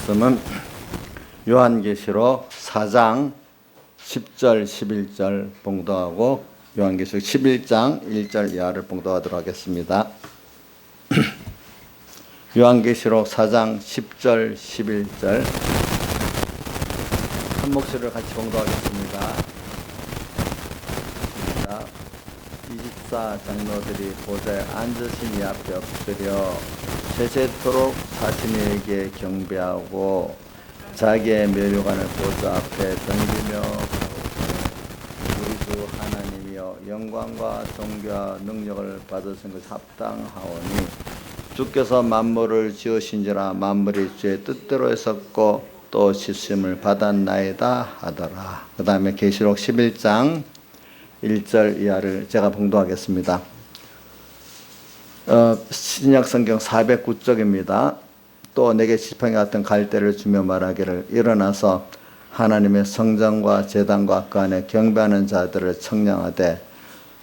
말씀은 요한계시록 4장 10절 11절 봉독하고 요한계시록 11장 1절 이하를 봉독하도록 하겠습니다. 요한계시록 4장 10절 11절 한 목소리로 같이 봉독하겠습니다. 24 장로들이 보좌에 앉으신 이 앞에 엎드려 세세토록 자신에게 경배하고 자기의 면류관을 보좌 앞에 던지며 우리 주 하나님이여 영광과 존귀와 능력을 받으신 것이 합당하오니 주께서 만물을 지으신지라 만물이 주의 뜻대로 했었고 또 지심을 받았나이다 하더라. 그 다음에 계시록 11장 1절 이하를 제가 봉독하겠습니다. 신약성경 409쪽입니다. 또 내게 지팡이 같은 갈대를 주며 말하기를 일어나서 하나님의 성전과 제단과 그 안에 경배하는 자들을 청량하되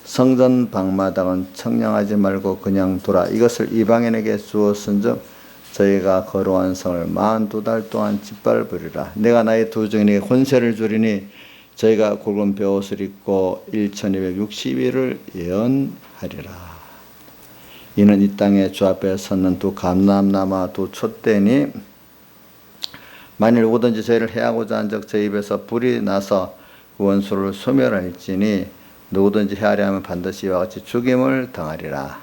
성전 방마당은 청량하지 말고 그냥 두라. 이것을 이방인에게 주었은즉 저희가 거룩한 성을 42달 동안 짓밟으리라. 내가 나의 두 증인에게 권세를 주리니 저희가 굵은 벼옷을 입고 1260일을 예언하리라. 이는 이 땅에 주 앞에 섰는 두 감람나무와 두 촛대니 만일 누구든지 저희를 해하고자 한즉 저희 입에서 불이 나서 그 원수를 소멸할지니 누구든지 해하려 하면 반드시 이와 같이 죽임을 당하리라.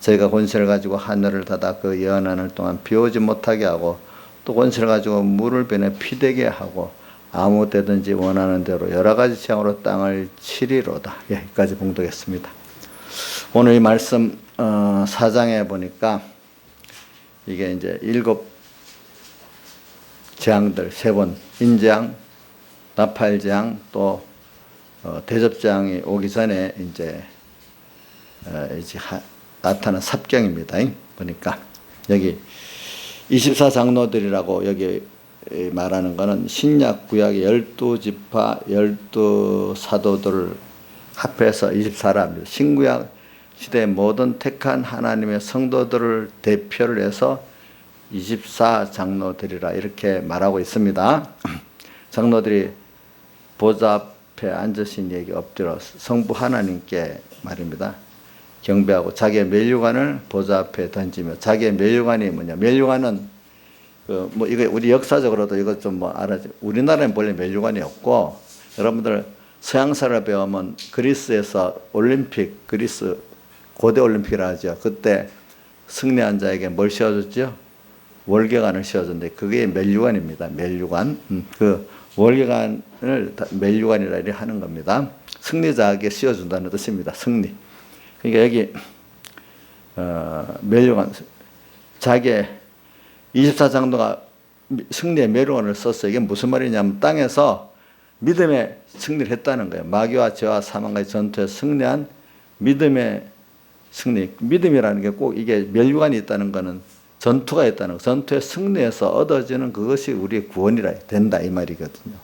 저희가 권세를 가지고 하늘을 닫아 그 예언하는 동안 비 오지 못하게 하고 또 권세를 가지고 물을 변해 피되게 하고 아무 때든지 원하는 대로 여러 가지 취향으로 땅을 치리로다. 여기까지 봉독했습니다. 오늘 이 말씀 4장에 보니까 이게 이제 7 재앙들 3번 인재앙, 나팔재앙 또 대접재앙이 오기 전에 이제 나타난 삽경입니다. 보니까 여기 24 장로들이라고 여기 말하는 것은 신약 구약의 12지파 12사도들을 합해서 24랍니다. 신구약 시대의 모든 택한 하나님의 성도들을 대표를 해서 24 장로들이라 이렇게 말하고 있습니다. 장로들이 보좌 앞에 앉으신 얘기 엎드려 성부 하나님께 말입니다. 경배하고 자기의 면류관을 보좌 앞에 던지며 자기의 면류관이 뭐냐? 면류관은 이거 우리 역사적으로도 이거 좀 알아죠. 우리나라는 원래 면류관이 없고 여러분들 서양사를 배우면 그리스에서 올림픽 그리스 고대 올림픽이라 하죠. 그때 승리한 자에게 뭘 씌워줬죠? 월계관을 씌워줬는데 그게 면류관입니다. 면류관. 그 월계관을 면류관이라 이렇게 하는 겁니다. 승리자에게 씌워준다는 뜻입니다. 승리. 그러니까 여기 면류관 자기의 24장로가 승리의 면류관을 썼어요. 이게 무슨 말이냐면 땅에서 믿음의 승리를 했다는 거예요. 마귀와 죄와 사망과의 전투에 승리한 믿음의 승리. 믿음이라는 게 꼭 이게 면류관이 있다는 것은 전투가 있다는 거. 전투에 승리해서 얻어지는 그것이 우리의 구원이라 된다 이 말이거든요.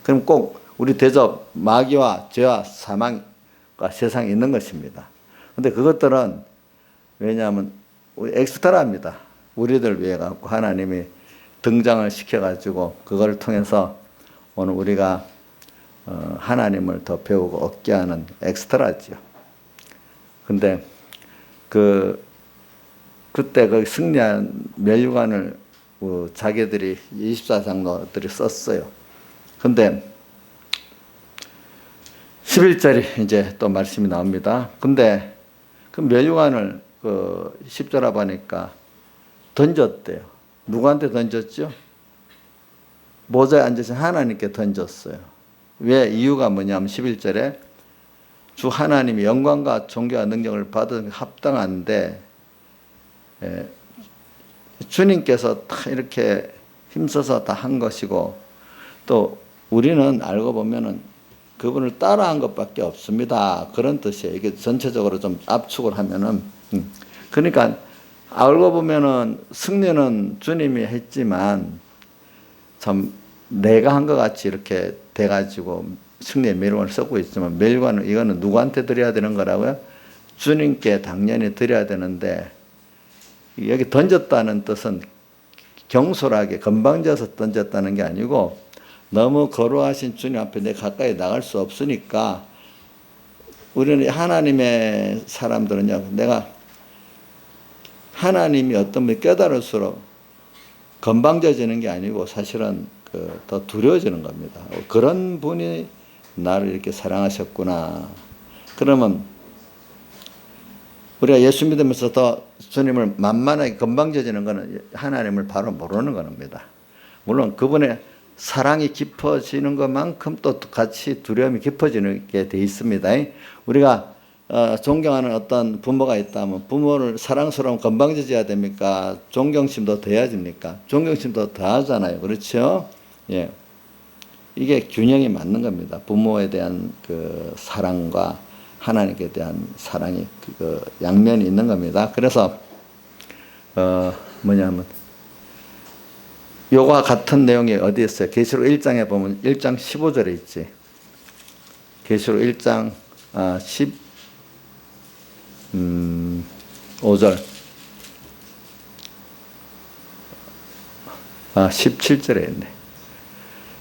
그럼 꼭 우리 대접 마귀와 죄와 사망과 세상에 있는 것입니다. 근데 그것들은 왜냐하면 엑스트라입니다. 우리들 위해 갖고 하나님이 등장을 시켜가지고 그걸 통해서 오늘 우리가 하나님을 더 배우고 얻게 하는 엑스트라지요. 근데 그때 그 승리한 면류관을 자기들이 24 장로들이 썼어요. 근데 11절이 이제 또 말씀이 나옵니다. 근데 그 면류관을 10절에 보니까 던졌대요. 누구한테 던졌죠? 보좌에 앉으신 하나님께 던졌어요. 왜? 이유가 뭐냐면 11절에 주 하나님이 영광과 존귀와 능력을 받은 합당한데 주님께서 다 이렇게 힘써서 다 한 것이고 또 우리는 알고 보면은 그분을 따라한 것밖에 없습니다. 그런 뜻이에요. 이게 전체적으로 좀 압축을 하면은 그러니까 알고 보면은 승리는 주님이 했지만 참 내가 한 것 같이 이렇게 돼가지고 승리의 면류관을 쓰고 있지만 면류관은 이거는 누구한테 드려야 되는 거라고요? 주님께 당연히 드려야 되는데 여기 던졌다는 뜻은 경솔하게 건방져서 던졌다는 게 아니고 너무 거룩하신 주님 앞에 내 가까이 나갈 수 없으니까 우리는 하나님의 사람들은요, 내가 하나님이 어떤 분이 깨달을수록 건방져지는 게 아니고 사실은 더 두려워지는 겁니다. 그런 분이 나를 이렇게 사랑하셨구나. 그러면 우리가 예수 믿으면서 더 주님을 만만하게 건방져지는 것은 하나님을 바로 모르는 겁니다. 물론 그분의 사랑이 깊어지는 것만큼 또 같이 두려움이 깊어지게 돼 있습니다. 우리가 존경하는 어떤 부모가 있다면 부모를 사랑스러운 건방져져야 됩니까? 존경심도 더해집니까? 존경심도 더하잖아요. 그렇죠? 예. 이게 균형이 맞는 겁니다. 부모에 대한 그 사랑과 하나님께 대한 사랑이 그 양면이 있는 겁니다. 그래서 뭐냐면 요와 같은 내용이 어디 있어요? 계시록 1장에 보면 1장 15절에 있지. 계시록 1장 5절 17절에 있네.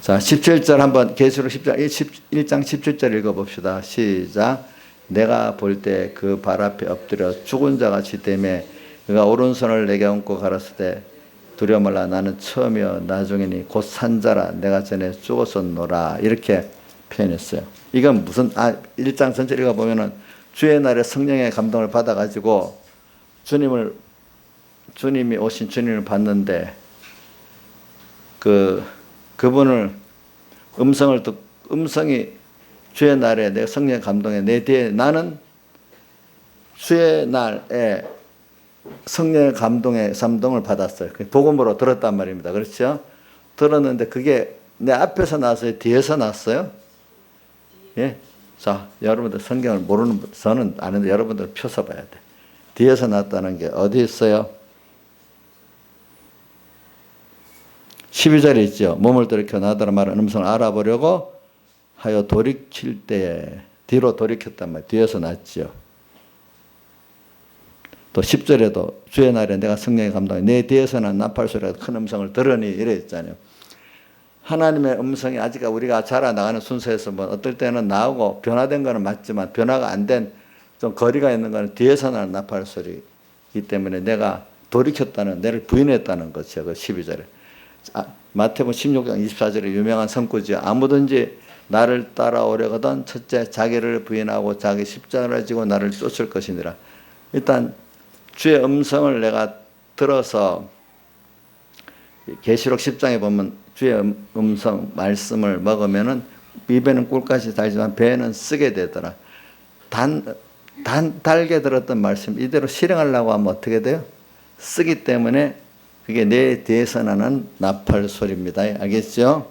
자, 17절 한번 계시록 1장 17절 읽어봅시다. 시작. 내가 볼 때 그 발 앞에 엎드려 죽은 자 같이 되매 그가 오른손을 내게 얹고 가라사대 두려워 말라 나는 처음이요 나중이니 곧 산자라 내가 전에 죽었었노라 이렇게 표현했어요. 이건 무슨 1장 전체 읽어보면은 주의 날에 성령의 감동을 받아가지고 주님이 오신 주님을 봤는데 그분을 음성이 주의 날에 내 성령의 감동에 내 뒤에 나는 주의 날에 성령의 감동을 받았어요. 복음으로 들었단 말입니다. 그렇죠? 들었는데 그게 내 앞에서 났어요? 뒤에서 났어요? 예? 자, 여러분들 성경을 모르는, 저는 아는데 여러분들 펴서 봐야 돼. 뒤에서 났다는 게 어디 있어요? 12절에 있죠. 몸을 돌이켜 나더라 말하는 음성을 알아보려고 하여 돌이킬 때에 뒤로 돌이켰단 말이에요. 뒤에서 났죠. 또 10절에도 주의 날에 내가 성령의 감동에 내 뒤에서 난 나팔 소리가 큰 음성을 들으니 이래 있잖아요. 하나님의 음성이 아직 우리가 자라나가는 순서에서 뭐 어떨 때는 나오고 변화된 거는 맞지만 변화가 안 된 좀 거리가 있는 거는 뒤에서 나는 나팔 소리이기 때문에 내가 돌이켰다는, 내를 부인했다는 것이요. 그 12절에. 마태복음 16장 24절에 유명한 성구지요. 아무든지 나를 따라오려거든 첫째 자기를 부인하고 자기 십자가를 지고 나를 쫓을 것이니라. 일단 주의 음성을 내가 들어서 계시록 10장에 보면 주의 음성 말씀을 먹으면은 입에는 꿀까지 달지만 배에는 쓰게 되더라. 달게 들었던 말씀 이대로 실행하려고 하면 어떻게 돼요? 쓰기 때문에 그게 내 뒤에서 나는 나팔 소리입니다. 알겠죠?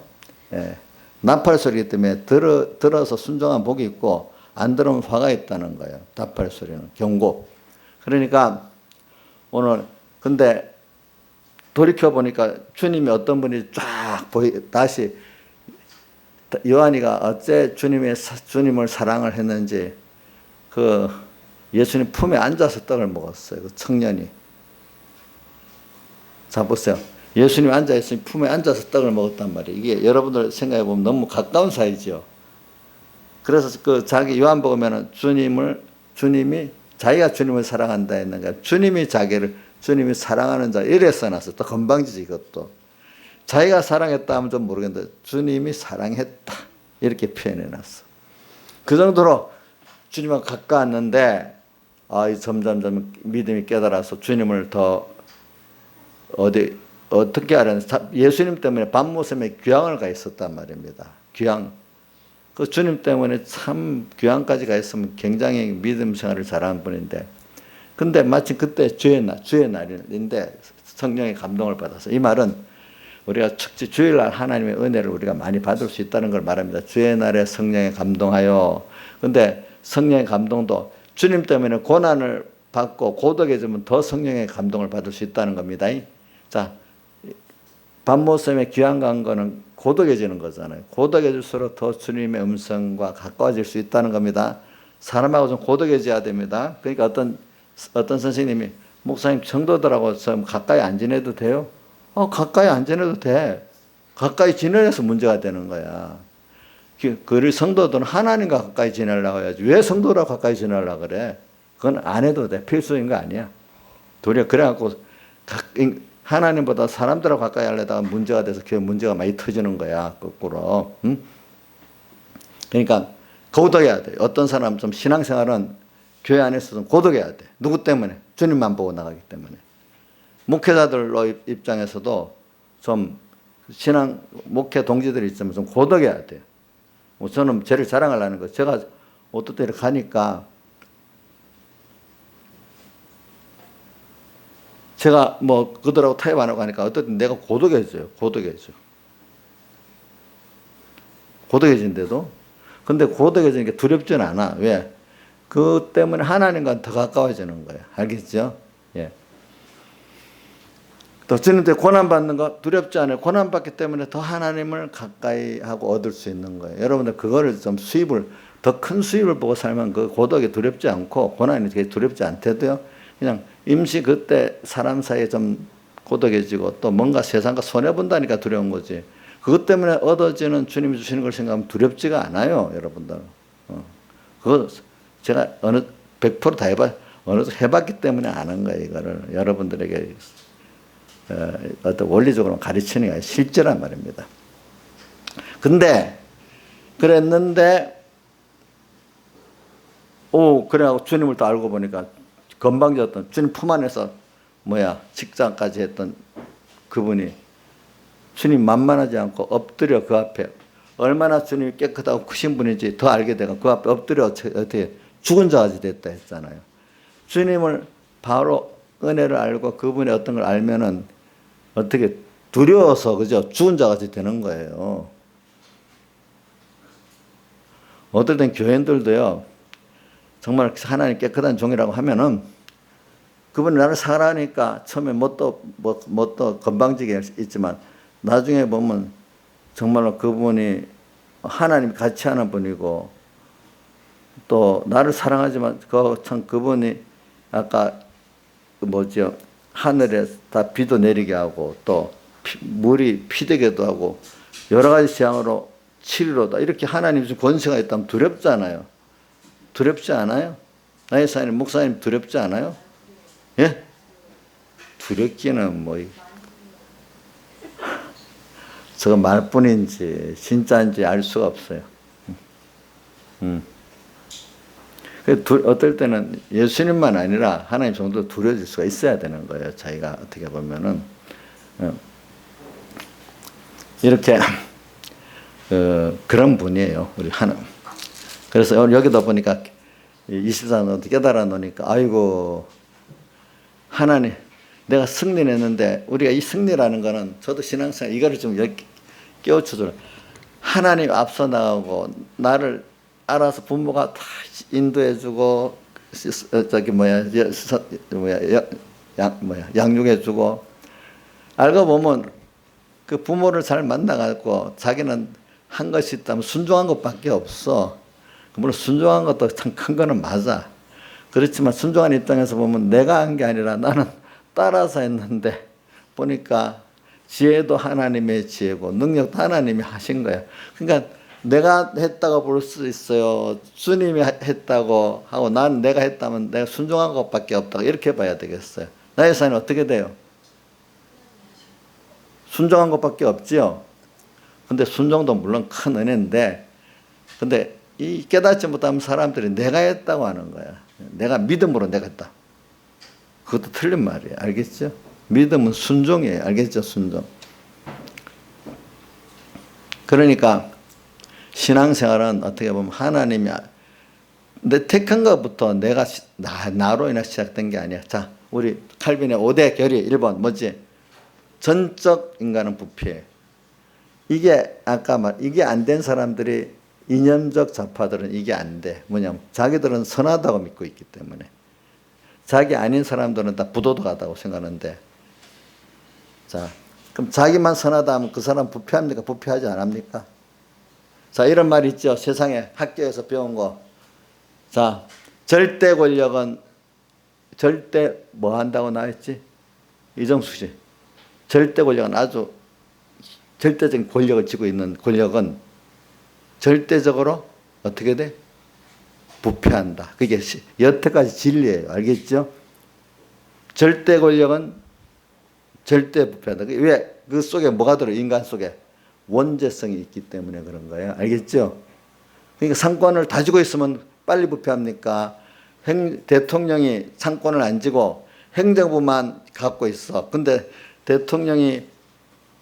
예. 나팔 소리이기 때문에 들어서 순종한 복이 있고 안 들으면 화가 있다는 거예요. 나팔 소리는 경고. 그러니까 오늘 근데 돌이켜 보니까 주님이 어떤 분이 쫙 다시 요한이가 어째 주님을 사랑을 했는지 그 예수님 품에 앉아서 떡을 먹었어요. 그 청년이. 자 보세요. 예수님이 앉아있으니 품에 앉아서 떡을 먹었단 말이에요. 이게 여러분들 생각해 보면 너무 가까운 사이죠. 그래서 그 자기 요한복음에는 주님이 자기가 주님을 사랑한다 했는가. 주님이 사랑하는 자 이래 써놨어. 또 건방지지 이것도. 자기가 사랑했다 하면 좀 모르겠는데 주님이 사랑했다 이렇게 표현해놨어. 그 정도로 주님과 가까웠는데 점점 믿음이 깨달아서 주님을 더 어떻게 하려는 예수님 때문에 밤모섬에 귀향을 가 있었단 말입니다. 귀향. 그 주님 때문에 참 귀향까지 가 있으면 굉장히 믿음 생활을 잘하는 분인데 근데 마침 그때 주의 날인데 성령의 감동을 받아서 이 말은 우리가 특히 주일날 하나님의 은혜를 우리가 많이 받을 수 있다는 걸 말합니다. 주의 날에 성령에 감동하여. 근데 성령의 감동도 주님 때문에 고난을 받고 고독해지면 더 성령의 감동을 받을 수 있다는 겁니다. 자, 밤모섬에 귀향 간 거는 고독해지는 거잖아요. 고독해질수록 더 주님의 음성과 가까워질 수 있다는 겁니다. 사람하고 좀 고독해져야 됩니다. 그러니까 어떤 선생님이 목사님 성도들하고 좀 가까이 안 지내도 돼요? 가까이 안 지내도 돼. 가까이 지내서 문제가 되는 거야. 그 성도들은 하나님과 가까이 지내려고 해야지. 왜 성도랑 가까이 지내려고 그래? 그건 안 해도 돼. 필수인 거 아니야. 도리어 그래갖고 하나님보다 사람들하고 가까이 하려다가 문제가 돼서 그 문제가 많이 터지는 거야. 거꾸로. 응? 그러니까 고독해야 돼. 어떤 사람 좀 신앙생활은 교회 안에서 좀 고독해야 돼. 누구 때문에? 주님만 보고 나가기 때문에. 목회자들 입장에서도 좀 목회 동지들이 있으면 좀 고독해야 돼요. 저는 저를 자랑하려는 거. 제가 어떤 때 이렇게 가니까 제가 그들하고 타협 안 하고 하니까 어쨌든 내가 고독해져요. 고독해진데도. 근데 고독해지는 게 두렵지는 않아. 왜? 그 때문에 하나님과 더 가까워지는 거예요. 알겠죠? 예. 또 주님한테 고난받는 거 두렵지 않아요. 고난받기 때문에 더 하나님을 가까이 하고 얻을 수 있는 거예요. 여러분들 그거를 좀 더 큰 수입을 보고 살면 그 고독이 두렵지 않고 고난이 되게 두렵지 않대도요. 그냥 임시 그때 사람 사이에 좀 고독해지고 또 뭔가 세상과 손해본다니까 두려운 거지. 그것 때문에 얻어지는 주님이 주시는 걸 생각하면 두렵지가 않아요. 여러분들. 그거 제가 100%다 해봤기 때문에 아는 거예요. 이거를 여러분들에게 어떤 원리적으로 가르치는 게 실제란 말입니다. 근데 그랬는데 그래갖고 주님을 또 알고 보니까 건방졌던 주님 품 안에서 직장까지 했던 그분이 주님 만만하지 않고 엎드려 그 앞에 얼마나 주님이 깨끗하고 크신 분인지 더 알게 되고 그 앞에 엎드려 어떻게 죽은 자까지 됐다 했잖아요. 주님을 바로 은혜를 알고 그분의 어떤 걸 알면은 어떻게 두려워서 그죠? 죽은 자같이 되는 거예요. 어떨 땐 교인들도요. 정말 하나님 깨끗한 종이라고 하면은 그분이 나를 사랑하니까 처음에 뭣도 건방지게 있지만 나중에 보면 정말로 그분이 하나님이 같이 하는 분이고 또 나를 사랑하지만 그분이 아까 하늘에 다 비도 내리게 하고 또 물이 피되게도 하고 여러 가지 재앙으로 치리로다 이렇게 하나님 좀 권세가 있다면 두렵잖아요. 두렵지 않아요? 나의 사님 목사님 두렵지 않아요? 예? 두렵기는 저거 말뿐인지 진짜인지 알 수가 없어요. 어떨 때는 예수님만 아니라 하나님 정도 두려워질 수가 있어야 되는 거예요. 자기가 어떻게 보면은 이렇게 그런 분이에요. 우리 하나님. 그래서 여기다 보니까 24년 깨달아 놓으니까 아이고 하나님 내가 승리를 했는데 우리가 이 승리라는 거는 저도 신앙생활 이거를 좀 깨우쳐줘요. 하나님 앞서 나가고 나를 알아서 부모가 다 인도해주고 양육해주고 알고 보면 그 부모를 잘 만나가지고 자기는 한 것이 있다면 순종한 것밖에 없어. 물론 순종한 것도 참 큰 거는 맞아. 그렇지만 순종한 입장에서 보면 내가 한 게 아니라 나는 따라서 했는데 보니까 지혜도 하나님의 지혜고 능력도 하나님이 하신 거야. 그러니까 내가 했다고 볼 수 있어요. 주님이 했다고 하고 난 내가 했다면 내가 순종한 것밖에 없다고 이렇게 봐야 되겠어요. 나의 삶이 어떻게 돼요? 순종한 것밖에 없지요. 근데 순종도 물론 큰 은혜인데 근데 이 깨닫지 못하면 사람들이 내가 했다고 하는 거야. 내가 믿음으로 내가 했다. 그것도 틀린 말이에요. 알겠죠? 믿음은 순종이에요. 알겠죠? 순종. 그러니까 신앙생활은 어떻게 보면 하나님이 내 택한 것부터 나로 인해 시작된 게 아니야. 자, 우리 칼빈의 5대 결의 1번 뭐지? 전적 인간은 부패. 이게 이게 안 된 사람들이 이념적 좌파들은 이게 안 돼. 뭐냐면 자기들은 선하다고 믿고 있기 때문에 자기 아닌 사람들은 다 부도덕하다고 생각하는데 자 그럼 자기만 선하다 하면 그 사람 부패합니까? 부패하지 않습니까? 자 이런 말이 있죠. 세상에 학교에서 배운 거. 자 절대 권력은 절대 뭐 한다고 나왔지? 이정수 씨. 절대 권력은 아주 절대적인 권력을 쥐고 있는 권력은 절대적으로 어떻게 돼? 부패한다. 그게 여태까지 진리예요. 알겠죠? 절대 권력은 절대 부패한다. 왜? 그 속에 뭐가 들어? 인간 속에 원죄성이 있기 때문에 그런 거예요. 알겠죠? 그러니까 상권을 다 쥐고 있으면 빨리 부패합니까? 대통령이 상권을 안 쥐고 행정부만 갖고 있어. 근데 대통령이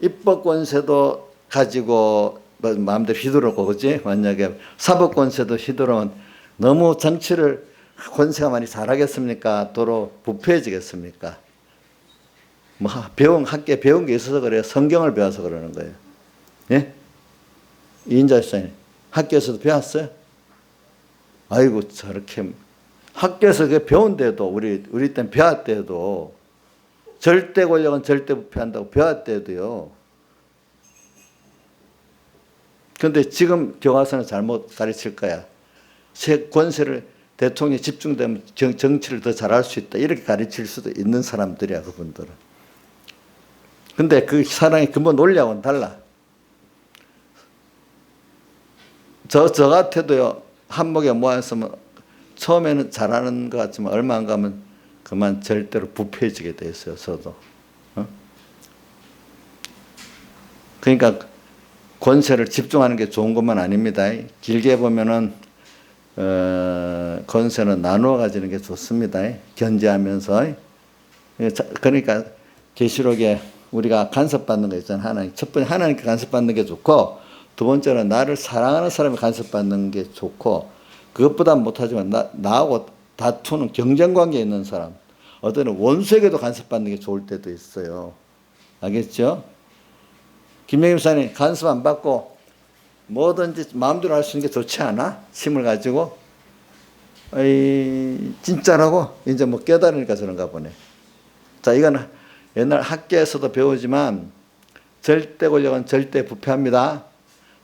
입법 권세도 가지고 마음대로 휘두르고, 그지? 만약에 사법 권세도 휘두르면 너무 정치를 권세가 많이 잘하겠습니까? 도로 부패해지겠습니까? 뭐 학교에 배운 게 있어서 그래요. 성경을 배워서 그러는 거예요. 예? 이인자 집사님, 학교에서도 배웠어요? 아이고, 저렇게 학교에서 그 배운데도 우리 때는 배웠대도 절대 권력은 절대 부패한다고 배웠대도요. 그런데 지금 교과서는 잘못 가르칠 거야. 권세를 대통령이 집중되면 정치를 더 잘할 수 있다. 이렇게 가르칠 수도 있는 사람들이야, 그분들은. 근데 그 사랑의 근본 논리하고는 달라. 저 같아도요, 한목에 모아있으면 처음에는 잘하는 것 같지만 얼마 안 가면 그만 절대로 부패해지게 돼 있어요, 저도. 그러니까 권세를 집중하는 게 좋은 것만 아닙니다. 길게 보면은 권세는 나누어 가지는 게 좋습니다. 견제하면서. 그러니까 계시록에 우리가 간섭받는 거 있잖아요. 하나님. 첫 번째 하나님께 간섭받는 게 좋고, 두 번째는 나를 사랑하는 사람이 간섭받는 게 좋고, 그것보다 못하지만 나하고 다투는 경쟁관계에 있는 사람, 어떤 원수에게도 간섭받는 게 좋을 때도 있어요. 알겠죠? 김영임 목사님, 간섭 안 받고 뭐든지 마음대로 할 수 있는 게 좋지 않아? 힘을 가지고. 진짜라고? 이제 뭐 깨달으니까 저런가 보네. 자, 이건 옛날 학교에서도 배우지만 절대 권력은 절대 부패합니다.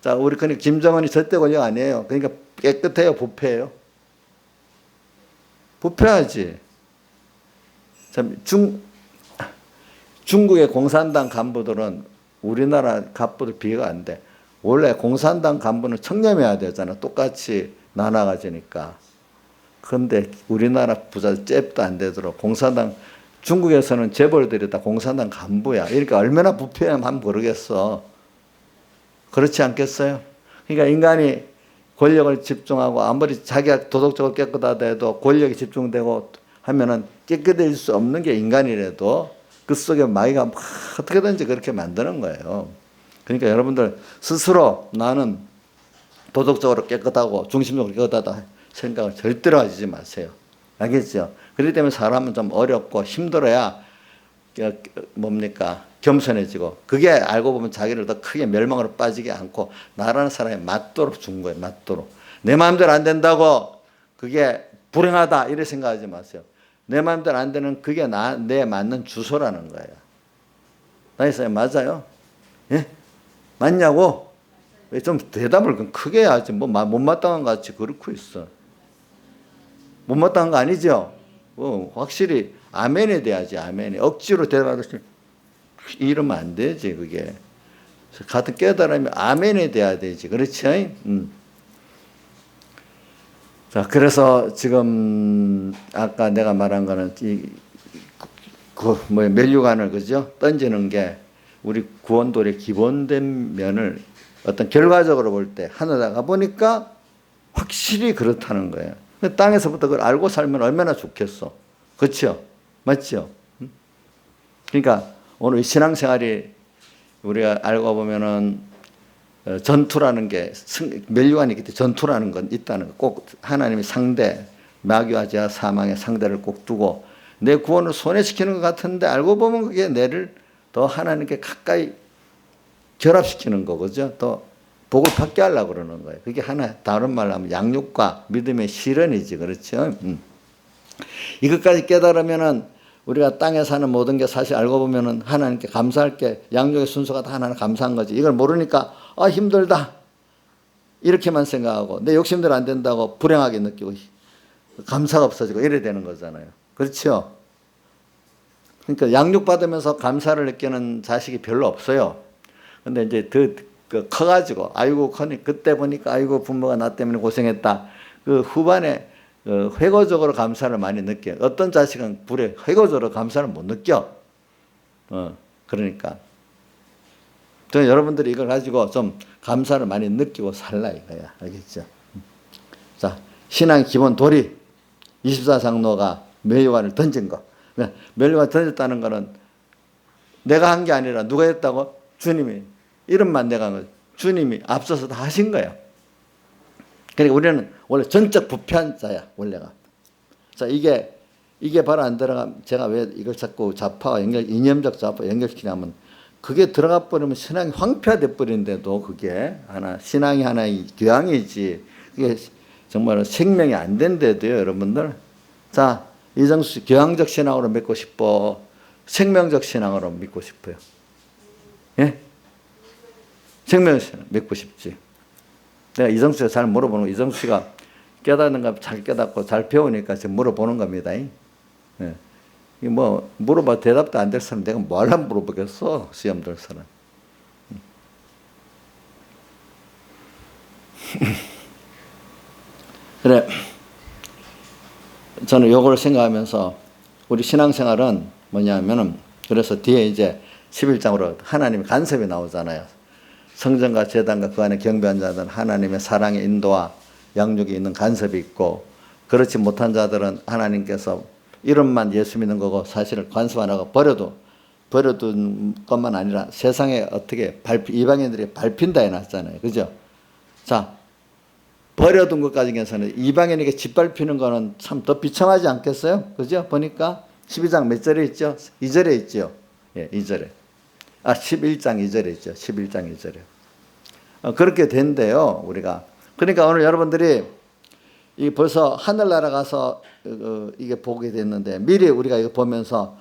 자, 우리 그러니까 김정은이 절대 권력 아니에요. 그러니까 깨끗해요, 부패해요? 부패하지. 참, 중국의 공산당 간부들은 우리나라 간부들 비교가 안 돼. 원래 공산당 간부는 청렴해야 되잖아. 똑같이 나눠가지니까. 그런데 우리나라 부자들 잽도 안 되도록 공산당, 중국에서는 재벌들이 다 공산당 간부야. 그러니까 얼마나 부패하면 한번 모르겠어. 그렇지 않겠어요? 그러니까 인간이 권력을 집중하고 아무리 자기가 도덕적으로 깨끗하다 해도 권력이 집중되고 하면은 깨끗해질 수 없는 게 인간이라도 그 속에 마귀가 막 어떻게든지 그렇게 만드는 거예요. 그러니까 여러분들 스스로 나는 도덕적으로 깨끗하고 중심적으로 깨끗하다 생각을 절대로 하지 마세요. 알겠죠? 그렇기 때문에 사람은 좀 어렵고 힘들어야 뭡니까? 겸손해지고, 그게 알고 보면 자기를 더 크게 멸망으로 빠지게 않고 나라는 사람이 맞도록 준 거예요. 맞도록. 내 마음대로 안 된다고 그게 불행하다 이렇게 생각하지 마세요. 내 마음대로 안 되는 그게 내 맞는 주소라는 거예요. 나이사님 맞아요? 예? 맞냐고? 왜 좀 대답을 크게 해야지. 뭐 못마땅한 것 같이 그렇고 있어. 못마땅한 거 아니죠? 확실히 아멘이 돼야지. 아멘이. 억지로 대답하듯이 이러면 안 되지, 그게. 같은 깨달으면 아멘이 돼야 되지. 그렇지? 자, 그래서 지금 아까 내가 말한 거는 멸류관을, 그죠? 던지는 게 우리 구원도의 기본된 면을 어떤 결과적으로 볼 때 하늘나가 보니까 확실히 그렇다는 거예요. 땅에서부터 그걸 알고 살면 얼마나 좋겠어. 그렇죠? 맞죠? 그러니까 오늘 신앙생활이 우리가 알고 보면은 전투라는 게 멸류관이 있기 때문에 전투라는 건 있다는 거. 꼭 하나님이 상대, 마귀와 죄와 사망의 상대를 꼭 두고 내 구원을 손해시키는 것 같은데 알고 보면 그게 내를 더 하나님께 가까이 결합시키는 거죠. 또 복을 받게 하려고 그러는 거예요. 그게 하나, 다른 말로 하면 양육과 믿음의 실현이지. 그렇죠? 이것까지 깨달으면은 우리가 땅에 사는 모든 게 사실 알고 보면은 하나님께 감사할 게 양육의 순서가 다 하나님 감사한 거지. 이걸 모르니까 힘들다 이렇게만 생각하고 내 욕심대로 안 된다고 불행하게 느끼고 감사가 없어지고 이래 되는 거잖아요. 그렇죠? 그러니까 양육받으면서 감사를 느끼는 자식이 별로 없어요. 근데 이제 커가지고, 아이고, 그때 보니까, 아이고, 부모가 나 때문에 고생했다. 그 후반에 회고적으로 감사를 많이 느껴요. 어떤 자식은 불에 회고적으로 감사를 못 느껴. 그러니까. 저는 여러분들이 이걸 가지고 좀 감사를 많이 느끼고 살라 이거야. 알겠죠? 자, 신앙 기본 도리. 24장로가 멸류관을 던진 거. 멸류관을 던졌다는 거는 내가 한 게 아니라 누가 했다고? 주님이. 이름만 내가 한 거예요. 주님이 앞서서 다 하신 거예요. 그러니까 우리는 원래 전적 부패한 자야, 원래가. 자, 이게 바로 안 들어가면, 제가 왜 이걸 자꾸 좌파와 이념적 좌파 연결시키냐면, 그게 들어가 버리면 신앙이 황폐화돼 버리는데도 그게 신앙이 하나의 교양이지. 그게 정말 생명이 안 된대도요, 여러분들. 자, 이정수 씨, 교양적 신앙으로 믿고 싶어? 생명적 신앙으로 믿고 싶어요? 예? 생명적 신앙 믿고 싶지. 내가 이정수 씨가 잘 물어보는 거, 이정수 씨가 깨닫는 거 잘 깨닫고 잘 배우니까 지금 물어보는 겁니다. 예. 뭐, 물어봐 대답도 안 될 사람 내가 뭐 하려고 물어보겠어, 시험 들 사람. 그래. 저는 요걸 생각하면서 우리 신앙생활은 뭐냐면은, 그래서 뒤에 이제 11장으로 하나님의 간섭이 나오잖아요. 성전과 제단과 그 안에 경배한 자들은 하나님의 사랑의 인도와 양육이 있는 간섭이 있고, 그렇지 못한 자들은 하나님께서 이름만 예수 믿는 거고 사실을 간섭 안 하고 버려둔 것만 아니라 세상에 어떻게 이방인들이 밟힌다 해놨잖아요. 그죠? 자, 버려둔 것까지 괜찮아요. 이방인에게 짓밟히는 거는 참 더 비참하지 않겠어요? 그죠? 보니까 12장 몇 절에 있죠? 2절에 있죠? 예, 2절에. 11장 2절에 있죠. 11장 2절에. 그렇게 된대요, 우리가. 그러니까 오늘 여러분들이 벌써 하늘나라 가서 이게 보게 됐는데, 미리 우리가 이거 보면서,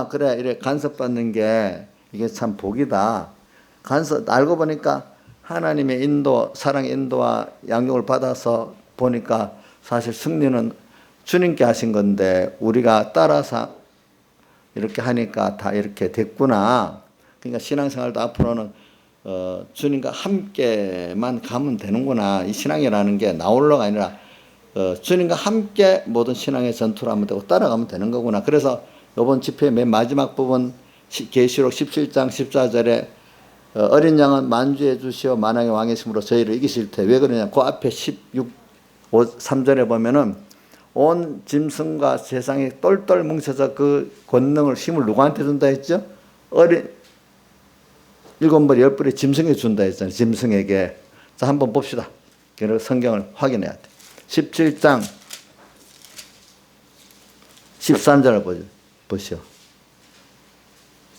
그래, 이래 간섭받는 게 이게 참 복이다. 알고 보니까 하나님의 인도, 사랑의 인도와 양육을 받아서 보니까 사실 승리는 주님께 하신 건데, 우리가 따라서 이렇게 하니까 다 이렇게 됐구나. 그러니까 신앙생활도 앞으로는 주님과 함께만 가면 되는구나. 이 신앙이라는 게 나 홀로가 아니라 주님과 함께 모든 신앙의 전투를 하면 되고 따라가면 되는 거구나. 그래서 이번 집회 맨 마지막 부분 계시록 17장 14절에 어린 양은 만주해 주시어 만왕의 왕이심으로 저희를 이기실 테. 왜 그러냐? 그 앞에 3절에 보면은 온 짐승과 세상에 똘똘 뭉쳐서 그 권능을 힘을 누구한테 준다 했죠? 일곱 머리 열 뿔의 짐승에게 준다 했잖아요. 짐승에게. 자, 한번 봅시다. 그래서 성경을 확인해야 돼. 17장 13절을 보시오.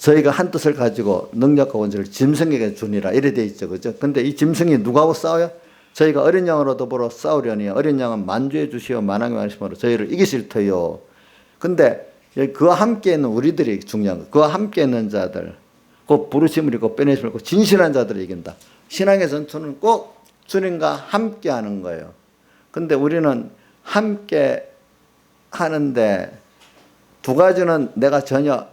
저희가 한 뜻을 가지고 능력과 원죄를 짐승에게 주니라 이래 돼 있죠. 그죠? 근데 이 짐승이 누구하고 싸워요? 저희가 어린 양으로 더불어 싸우려니 어린 양은 만주해 주시어 만왕의 왕이심으로 저희를 이기실 터요. 근데 그와 함께 있는 우리들이 중요한 거. 그와 함께 있는 자들, 그 부르심을 입고 빼내심을 입고 진실한 자들을 이긴다. 신앙의 전투는 꼭 주님과 함께 하는 거예요. 근데 우리는 함께 하는데 두 가지는 내가 전혀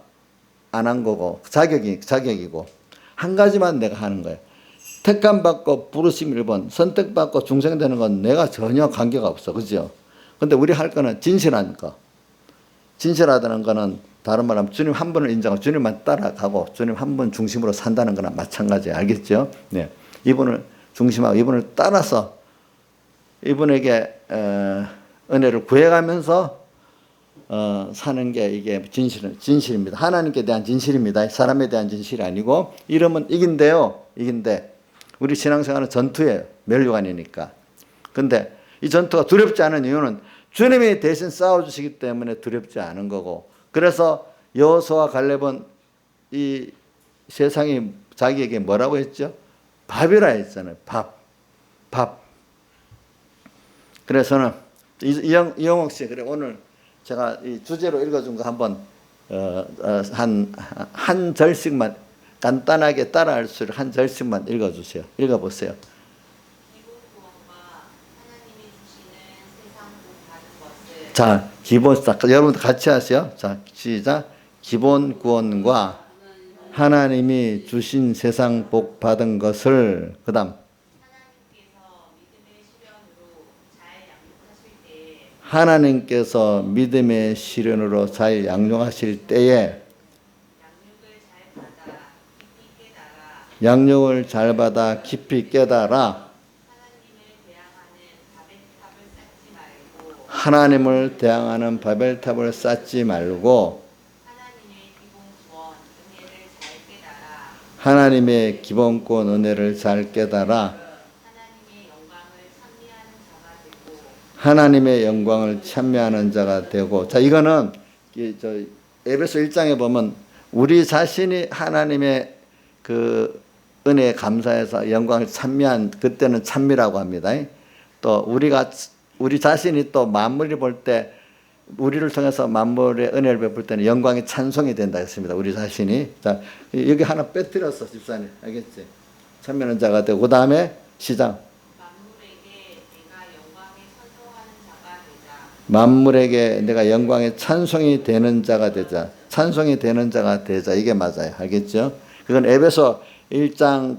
안 한 거고 자격이고, 한 가지만 내가 하는 거예요. 택감받고 부르심 1번, 선택받고 중생되는 건 내가 전혀 관계가 없어. 그죠? 근데 우리 할 거는 진실한 거. 진실하다는 거는 다른 말하면 주님 한 분을 인정하고 주님만 따라가고 주님 한 분 중심으로 산다는 거나 마찬가지예요. 알겠죠? 네. 이분을 중심하고 이분을 따라서 이분에게 은혜를 구해가면서 사는 게 이게 진실입니다. 하나님께 대한 진실입니다. 사람에 대한 진실이 아니고. 이러면 이긴데 우리 신앙생활은 전투예요. 멸류관이니까. 근데 이 전투가 두렵지 않은 이유는 주님이 대신 싸워주시기 때문에 두렵지 않은 거고, 그래서 여호수아와 갈렙은 이 세상이 자기에게 뭐라고 했죠? 밥이라 했잖아요. 밥. 그래서는 이영옥 씨, 그래 오늘 제가 이 주제로 읽어준 거 한번 한 절씩만 간단하게 따라할 수 있는 한 절씩만 읽어주세요. 읽어보세요. 자, 기본 여러분들 같이 하세요. 자, 시작. 기본 구원과 하나님이 주신 세상 복 받은 것을 그다음 하나님께서 믿음의 시련으로 잘 양육하실 때에 양육을 잘 받아 깊이 깨달아 하나님을 대항하는 바벨탑을 쌓지 말고 하나님의 기본권 은혜를 잘 깨달아 하나님의 영광을 찬미하는 자가 되고, 자, 이거는 에베소 1장에 보면 우리 자신이 하나님의 그 은혜에 감사해서 영광을 찬미한, 그때는 찬미라고 합니다. 또 우리 자신이 또 만물이 볼 때 우리를 통해서 만물의 은혜를 베풀 때는 영광의 찬송이 된다 했습니다. 우리 자신이. 자, 여기 하나 빼뜨렸어, 집사님. 알겠지? 찬미하는 자가 되고, 그 다음에 시작. 만물에게 내가 영광의 찬송이 되는 자가 되자. 찬송이 되는 자가 되자. 이게 맞아요. 알겠죠? 그건 에베소 1장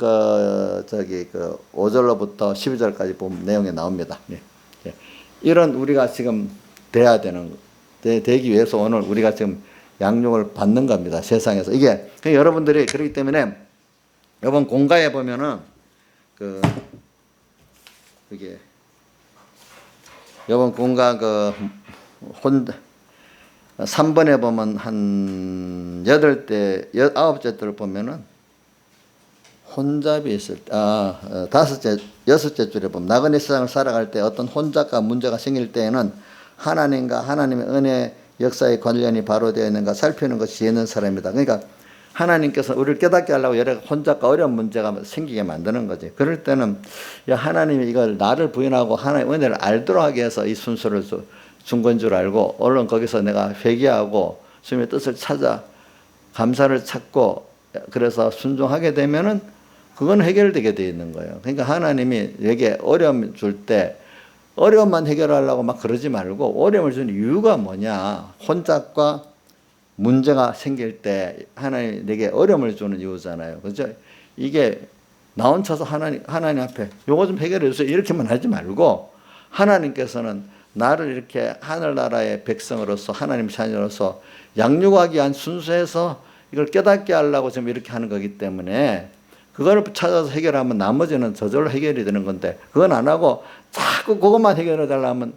5절로부터 12절까지 보면 내용이 나옵니다. 네. 이런 우리가 지금 돼야 되는, 되기 위해서 오늘 우리가 지금 양육을 받는 겁니다. 세상에서. 이게, 여러분들이 그렇기 때문에 이번 공가에 보면은 이게 이번 공가 3번에 보면 한 8대, 9째 때를 보면은 혼잡이 있을 때, 6째 줄에 보면 나그네 세상을 살아갈 때 어떤 혼잡과 문제가 생길 때에는 하나님과 하나님의 은혜 역사의 관련이 바로 되어 있는가 살피는 것이 지혜 있는 사람이다. 그러니까 하나님께서 우리를 깨닫게 하려고 여러 혼잡과 어려운 문제가 생기게 만드는 거지. 그럴 때는 하나님이 이걸 나를 부인하고 하나님의 은혜를 알도록 하기 위해서 이 순서를 준 건 줄 알고 얼른 거기서 내가 회개하고 주님의 뜻을 찾아 감사를 찾고 그래서 순종하게 되면은 그건 해결되게 되어 있는 거예요. 그러니까 하나님이 여기에 어려움 줄 때 어려움만 해결하려고 막 그러지 말고 어려움을 주는 이유가 뭐냐. 혼잡과 문제가 생길 때 하나님 내게 어려움을 주는 이유잖아요. 그죠? 이게 나 혼자서 하나님 앞에 요거 좀 해결해 주세요. 이렇게만 하지 말고 하나님께서는 나를 이렇게 하늘나라의 백성으로서 하나님 자녀로서 양육하기 위한 순서에서 이걸 깨닫게 하려고 지금 이렇게 하는 거기 때문에 그걸 찾아서 해결하면 나머지는 저절로 해결이 되는 건데 그건 안 하고 자꾸 그것만 해결해 달라면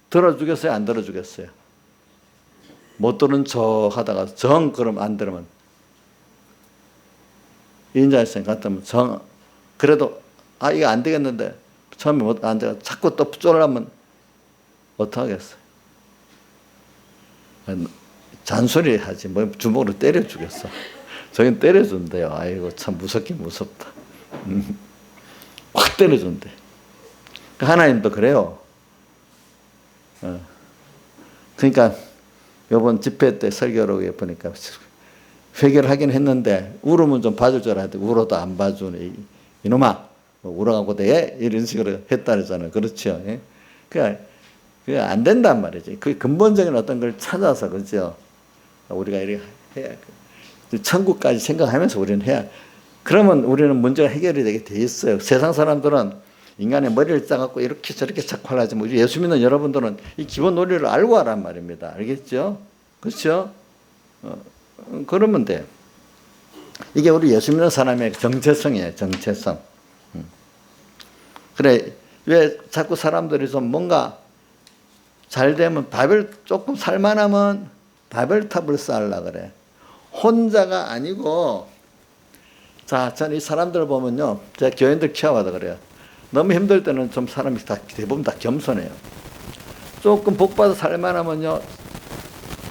들어주겠어요? 안 들어주겠어요? 못 들은 척 하다가 그럼 안 들으면 인자일생 같으면 그래도 이거 안 되겠는데 처음에 안 돼. 자꾸 또 쫄라면 어떡하겠어요? 잔소리 하지 뭐 주먹으로 때려주겠어. 저긴 때려준대요. 아이고 참 무섭긴 무섭다. 확 때려준대. 하나님도 그래요. 그러니까 이번 집회 때 설교로 보니까 회개를 하긴 했는데 울으면 좀 봐줄 줄 알았는데 울어도 안 봐주네. 이놈아 울어가고 돼 이런 식으로 했다 그러잖아요. 그렇죠? 예? 그게 안 된단 말이지. 그 근본적인 어떤 걸 찾아서 그렇죠. 우리가 이렇게 해야 천국까지 생각하면서 우리는 해야. 그러면 우리는 문제가 해결이 되게 돼 있어요. 세상 사람들은 인간의 머리를 짜갖고 이렇게 저렇게 착화하지 뭐 예수 믿는 여러분들은 이 기본 논리를 알고 하란 말입니다. 알겠죠? 그렇죠? 그러면 돼. 이게 우리 예수 믿는 사람의 정체성이에요. 정체성. 그래 왜 자꾸 사람들이 좀 뭔가 잘 되면 조금 살만하면 바벨탑을 쌓으려고 그래. 혼자가 아니고 자, 저는 이 사람들 보면요. 제가 교인들 키워봐도 그래요. 너무 힘들 때는 좀 사람이 대부분 다 겸손해요. 조금 복받아 살만하면요.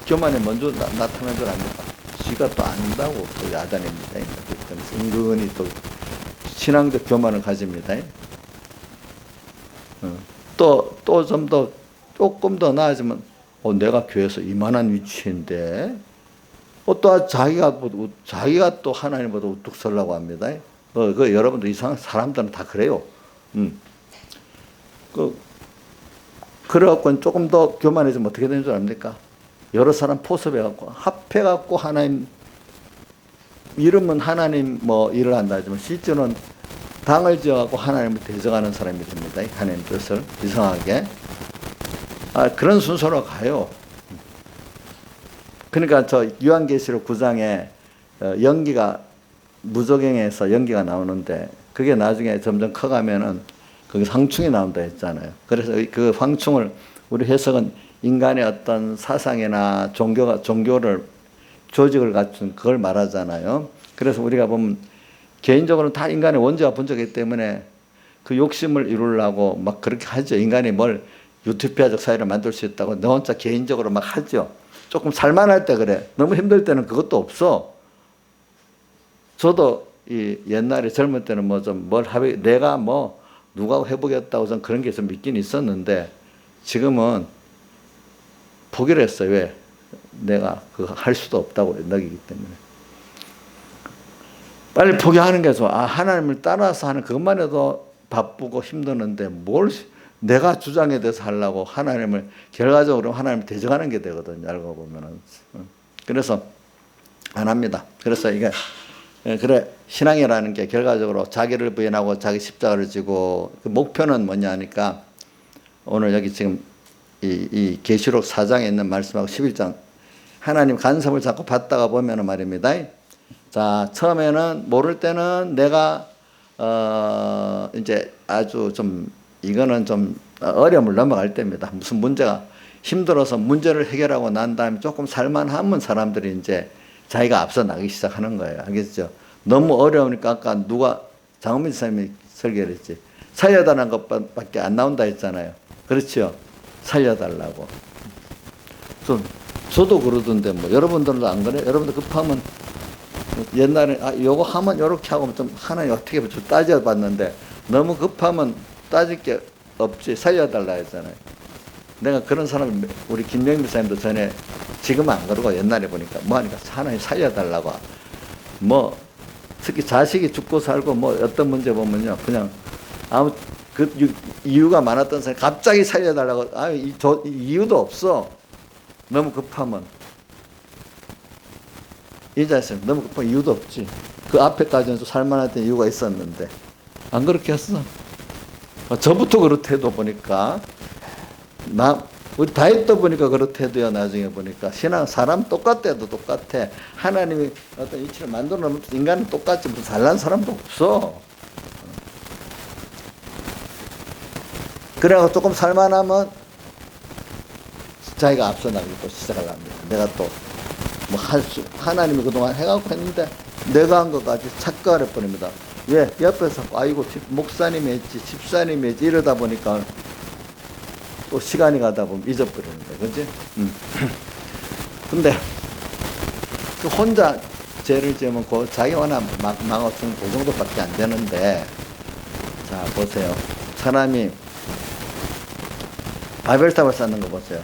교만이 먼저 나타난 줄 압니다. 지가 또 안다고 또 야단입니다. 은근히 또 신앙적 교만을 가집니다. 또 좀 더 조금 더 나아지면 내가 교회에서 이만한 위치인데 또 자기가 또 하나님보다 우뚝 서려고 합니다. 여러분들 이상한 사람들은 다 그래요. 그래갖고 조금 더 교만해지면 어떻게 되는 줄 압니까? 여러 사람 포섭해갖고 합해갖고 하나님 이름은 하나님 뭐 일을 한다 하지만 실제로는 당을 지어갖고 하나님을 대적하는 사람이 됩니다. 하나님 뜻을 이상하게 그런 순서로 가요. 그러니까 저 요한계시록 9장에 연기가 무저갱에서 연기가 나오는데 그게 나중에 점점 커가면은 거기 황충이 나온다 했잖아요. 그래서 그 황충을 우리 해석은 인간의 어떤 사상이나 종교를 조직을 갖춘 그걸 말하잖아요. 그래서 우리가 보면 개인적으로는 다 인간의 원죄와 본적이기 때문에 그 욕심을 이루려고 막 그렇게 하죠. 인간이 뭘 유토피아적 사회를 만들 수 있다고 너 혼자 개인적으로 막 하죠. 조금 살만할 때 그래. 너무 힘들 때는 그것도 없어. 저도 이 옛날에 젊을 때는 뭐 좀 내가 뭐 누가 해보겠다고 전 그런 게 좀 믿긴 있었는데 지금은 포기를 했어요. 왜? 내가 그거 할 수도 없다고 느끼기 때문에. 빨리 포기하는 게 좋아. 하나님을 따라서 하는 그것만 해도 바쁘고 힘드는데 뭘 내가 주장에 대해서 하려고 하나님을 결과적으로 하나님을 대적하는 게 되거든요. 알고 보면은. 그래서 안 합니다. 그래서 이게 그래 신앙이라는 게 결과적으로 자기를 부인하고 자기 십자가를 지고 그 목표는 뭐냐 하니까 오늘 여기 지금 이 계시록 4장에 있는 말씀하고 11장 하나님 간섭을 자꾸 받다가 보면은 말입니다. 자 처음에는 모를 때는 내가 이제 아주 좀 이거는 좀 어려움을 넘어갈 때입니다. 무슨 문제가 힘들어서 문제를 해결하고 난 다음에 조금 살만하면 사람들이 이제 자기가 앞서 나가기 시작하는 거예요. 알겠죠? 너무 어려우니까 아까 누가 장원민 선생님이 설계를 했지. 살려달라는 것밖에 안 나온다 했잖아요. 그렇죠? 살려달라고. 저도 그러던데 뭐 여러분들도 안 그래요? 여러분들 급하면 옛날에 요거 하면 요렇게 하고 좀 하나님 어떻게 좀 따져봤는데 너무 급하면 따질 게 없지. 살려달라 했잖아요. 내가 그런 사람 우리 김명미 사님도 전에 지금은 안 그러고 옛날에 보니까 뭐 하니까 하나님 살려달라고 뭐 특히 자식이 죽고 살고 뭐 어떤 문제 보면요 그냥 아무 그 이유가 많았던 사람이 갑자기 살려달라고 이유도 없어. 너무 급하면 이자쌤 너무 급하면 이유도 없지. 그 앞에까지는 좀 살만했던 이유가 있었는데 안 그렇게 했어. 저부터 그렇대도 보니까 우리 다윗도 보니까 그렇대도요. 나중에 보니까 신앙 사람 똑같대도 똑같아. 하나님이 어떤 이치를 만들어 놓으면 인간은 똑같지 무슨 잘난 사람도 없어. 그래서 조금 살만하면 자기가 앞서 나가기 또 시작을 합니다. 내가 또 뭐 하나님이 그동안 해갖고 했는데 내가 한 것까지 착각을 해버립니다. 왜? 옆에서 아이고 목사님이 했지 집사님이 했지 이러다 보니까 또 시간이 가다 보면 잊어버리는 거야. 그지? 근데 그 혼자 죄를 지으면 자기 하나 망어쓰는 그 정도밖에 안 되는데 자 보세요. 사람이 바벨탑을 쌓는 거 보세요.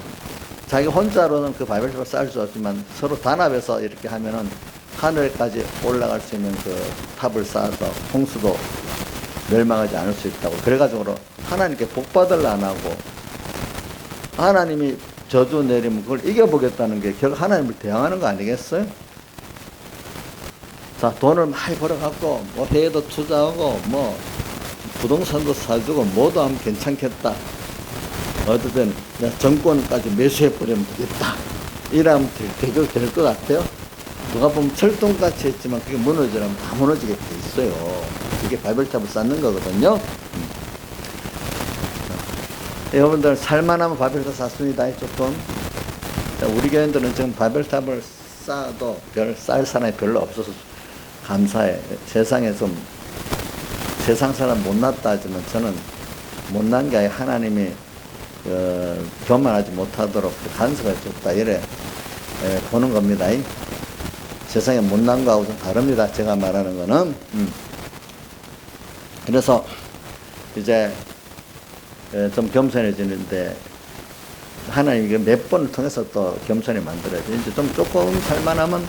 자기 혼자로는 그 바벨탑을 쌓을 수 없지만 서로 단합해서 이렇게 하면은 하늘까지 올라갈 수 있는 그 탑을 쌓아서 홍수도 멸망하지 않을 수 있다고. 그래가지고 하나님께 복받을 안 하고 하나님이 저주 내리면 그걸 이겨보겠다는 게 결국 하나님을 대항하는 거 아니겠어요? 자, 돈을 많이 벌어갖고 뭐 해외도 투자하고 뭐 부동산도 사주고 뭐도 하면 괜찮겠다. 어쨌든 정권까지 매수해버리면 되겠다. 이러면 될 것 같아요. 누가 보면 철동같이 했지만 그게 무너지려면 다 무너지게 돼 있어요. 그게 바벨탑을 쌓는 거거든요. 여러분들 살만하면 바벨탑 쌓습니다. 조금. 우리 교인들은 지금 바벨탑을 쌓아도 쌓을 사람이 별로 없어서 감사해. 세상에 좀 세상 사람 못났다 하지만 저는 못난 게 아니라 하나님이 교만하지 못하도록 간섭해 줬다 이래 보는 겁니다. 세상에 못난 거하고 좀 다릅니다. 제가 말하는 거는. 그래서 이제 좀 겸손해지는데 하나님이 몇 번을 통해서 또 겸손히 만들어야죠. 이제 좀 조금 살만하면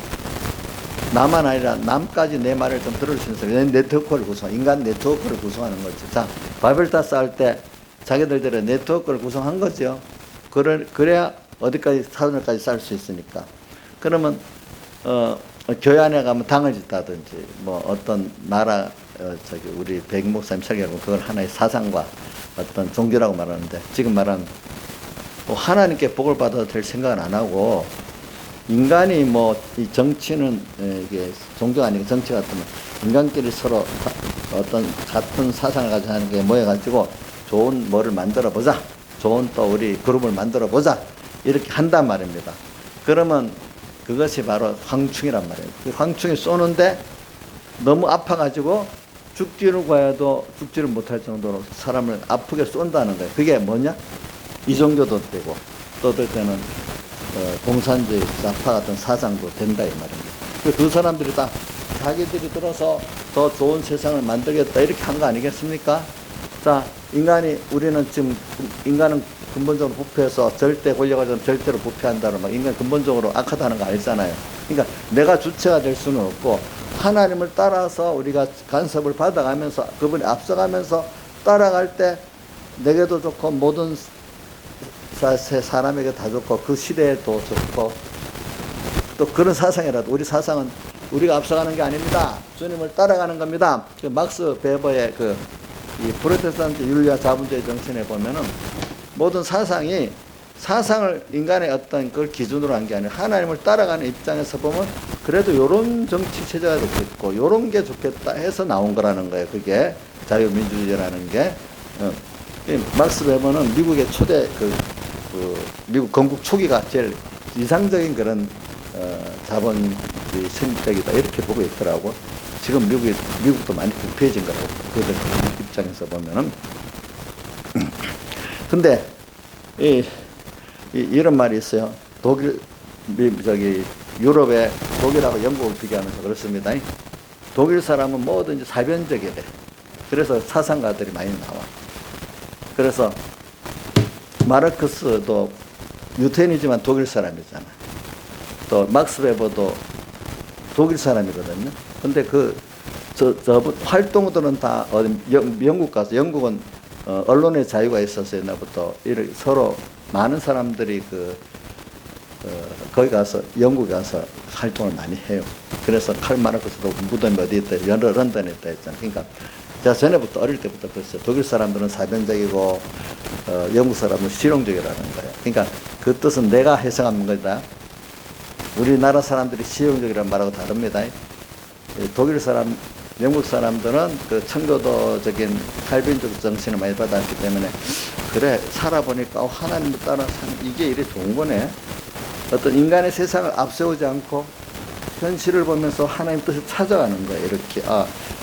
나만 아니라 남까지 내 말을 좀 들을 수 있는 네트워크를 인간 네트워크를 구성하는 거죠. 자, 바벨탑 쌓을 때 자기들의 네트워크를 구성한 거죠. 그래야 어디까지 사돈까지 쌓을 수 있으니까. 그러면 교회 안에 가면 당을 짓다든지 뭐 어떤 나라 저기 우리 백인 목사님 설교하고 그걸 하나의 사상과 어떤 종교라고 말하는데 지금 말한 뭐 하나님께 복을 받아도 될 생각은 안 하고 인간이 뭐 이 정치는 이게 종교가 아니고 정치 같으면 인간끼리 서로 어떤 같은 사상을 가지고 하는 게 모여가지고 좋은 뭐를 만들어 보자. 좋은 또 우리 그룹을 만들어 보자. 이렇게 한단 말입니다. 그러면 그것이 바로 황충이란 말이에요. 그 황충이 쏘는데 너무 아파가지고 죽지를 구해도 죽지를 못할 정도로 사람을 아프게 쏜다는 거예요. 그게 뭐냐? 이종교도 되고 또 어떨 때는 공산주의 좌파 같은 사상도 된다 이 말입니다. 그 사람들이 다 자기들이 들어서 더 좋은 세상을 만들겠다 이렇게 한 거 아니겠습니까? 자, 우리는 지금 인간은 근본적으로 부패해서 절대 권력을 좀 절대로 부패한다는 막 인간 근본적으로 악하다는 거 알잖아요. 그러니까 내가 주체가 될 수는 없고 하나님을 따라서 우리가 간섭을 받아가면서 그분이 앞서가면서 따라갈 때 내게도 좋고 모든 사람에게 다 좋고 그 시대에도 좋고 또 그런 사상이라도 우리 사상은 우리가 앞서가는 게 아닙니다. 주님을 따라가는 겁니다. 그 막스 베버의 이 프로테스탄트 윤리와 자본주의 정신에 보면은 모든 사상을 인간의 어떤 걸 기준으로 한 게 아니라 하나님을 따라가는 입장에서 보면 그래도 요런 정치 체제가 좋겠고 요런 게 좋겠다 해서 나온 거라는 거예요. 그게 자유민주주의라는 게. 막스 베버는 미국의 초대 미국 건국 초기가 제일 이상적인 그런 자본주의 생각이다 이렇게 보고 있더라고. 지금 미국도 많이 부패해진 거라고 그들 입장에서 보면은. 근데 이런 말이 있어요. 유럽의 독일하고 영국을 비교하면서 그렇습니다. 독일 사람은 뭐든지 사변적이래. 그래서 사상가들이 많이 나와. 그래서 마르크스도 유태인이지만 독일 사람이잖아. 또 막스 베버도 독일 사람이거든요. 근데 활동들은 다 영국 가서 영국은 언론의 자유가 있어서 옛날부터 서로 많은 사람들이 거기 가서 영국에 가서 활동을 많이 해요. 그래서 칼 마르크스도 무덤이 어디 있다, 런던에 있다 했잖아요. 그러니까 제가 전에부터 어릴 때부터 그랬어요. 독일 사람들은 사변적이고 영국 사람은 실용적이라는 거예요. 그러니까 그 뜻은 내가 해석하는 거다. 우리나라 사람들이 실용적이라는 말하고 다릅니다. 독일 사람, 영국 사람들은 그 청교도적인 칼빈적 정신을 많이 받았기 때문에 그래 살아보니까 하나님을 따라 사는 이게 이래 좋은 거네. 어떤 인간의 세상을 앞세우지 않고 현실을 보면서 하나님 뜻을 찾아가는 거예요. 이렇게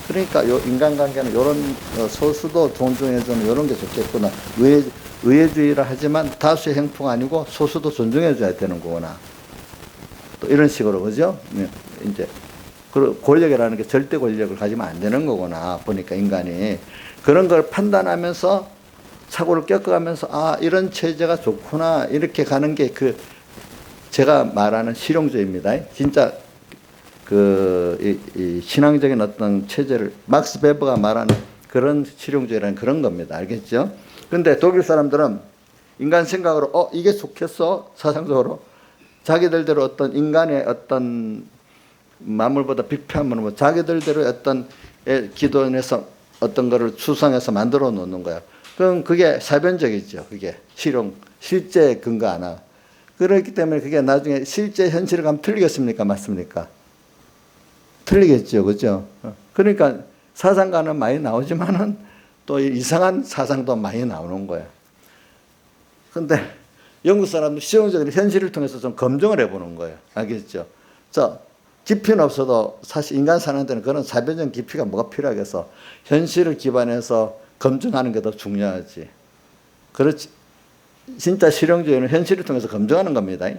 그러니까 인간관계는 이런 소수도 존중해주는 이런 게 좋겠구나. 의회주의라 하지만 다수의 행포가 아니고 소수도 존중해줘야 되는 거구나. 또 이런 식으로 그죠? 이제 권력이라는 게 절대 권력을 가지면 안 되는 거구나. 보니까 인간이 그런 걸 판단하면서 사고를 겪어가면서 이런 체제가 좋구나 이렇게 가는 게 제가 말하는 실용주의입니다. 진짜 이 신앙적인 어떤 체제를 막스 베버가 말하는 그런 실용주의라는 그런 겁니다. 알겠죠? 근데 독일 사람들은 인간 생각으로 이게 좋겠어 사상적으로 자기들대로 어떤 인간의 어떤 만물보다 비폐한 자기들대로 어떤 기도해서 어떤 거를 추상해서 만들어 놓는 거야. 그럼 그게 사변적이죠. 그게 실제 근거 하나. 그렇기 때문에 그게 나중에 실제 현실을 가면 틀리겠습니까? 맞습니까? 틀리겠죠. 그죠? 그러니까 사상가는 많이 나오지만은 또 이상한 사상도 많이 나오는 거야. 근데 영국 사람도 실용적으로 현실을 통해서 좀 검증을 해보는 거예요. 알겠죠? 깊이는 없어도 사실 인간 사는 데는 그런 사변적 깊이가 뭐가 필요하겠어. 현실을 기반해서 검증하는 게 더 중요하지. 그렇지. 진짜 실용주의는 현실을 통해서 검증하는 겁니다.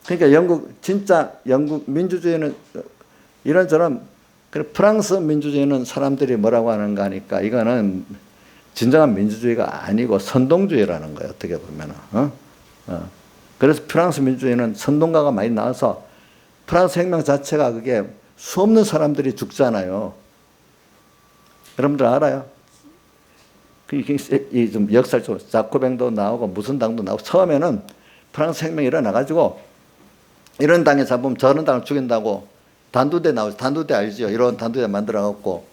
그러니까 진짜 영국 민주주의는 이런저런, 프랑스 민주주의는 사람들이 뭐라고 하는가 하니까 이거는 진정한 민주주의가 아니고 선동주의라는 거예요. 어떻게 보면은. 그래서 프랑스 민주주의는 선동가가 많이 나와서 프랑스 혁명 자체가 그게 수없는 사람들이 죽잖아요. 여러분들 알아요? 좀 역사적으로 자코뱅도 나오고 무슨 당도 나오고 처음에는 프랑스 혁명이 일어나가지고 이런 당에 잡으면 저런 당을 죽인다고 단두대 나오죠. 단두대 알죠? 이런 단두대 만들어갖고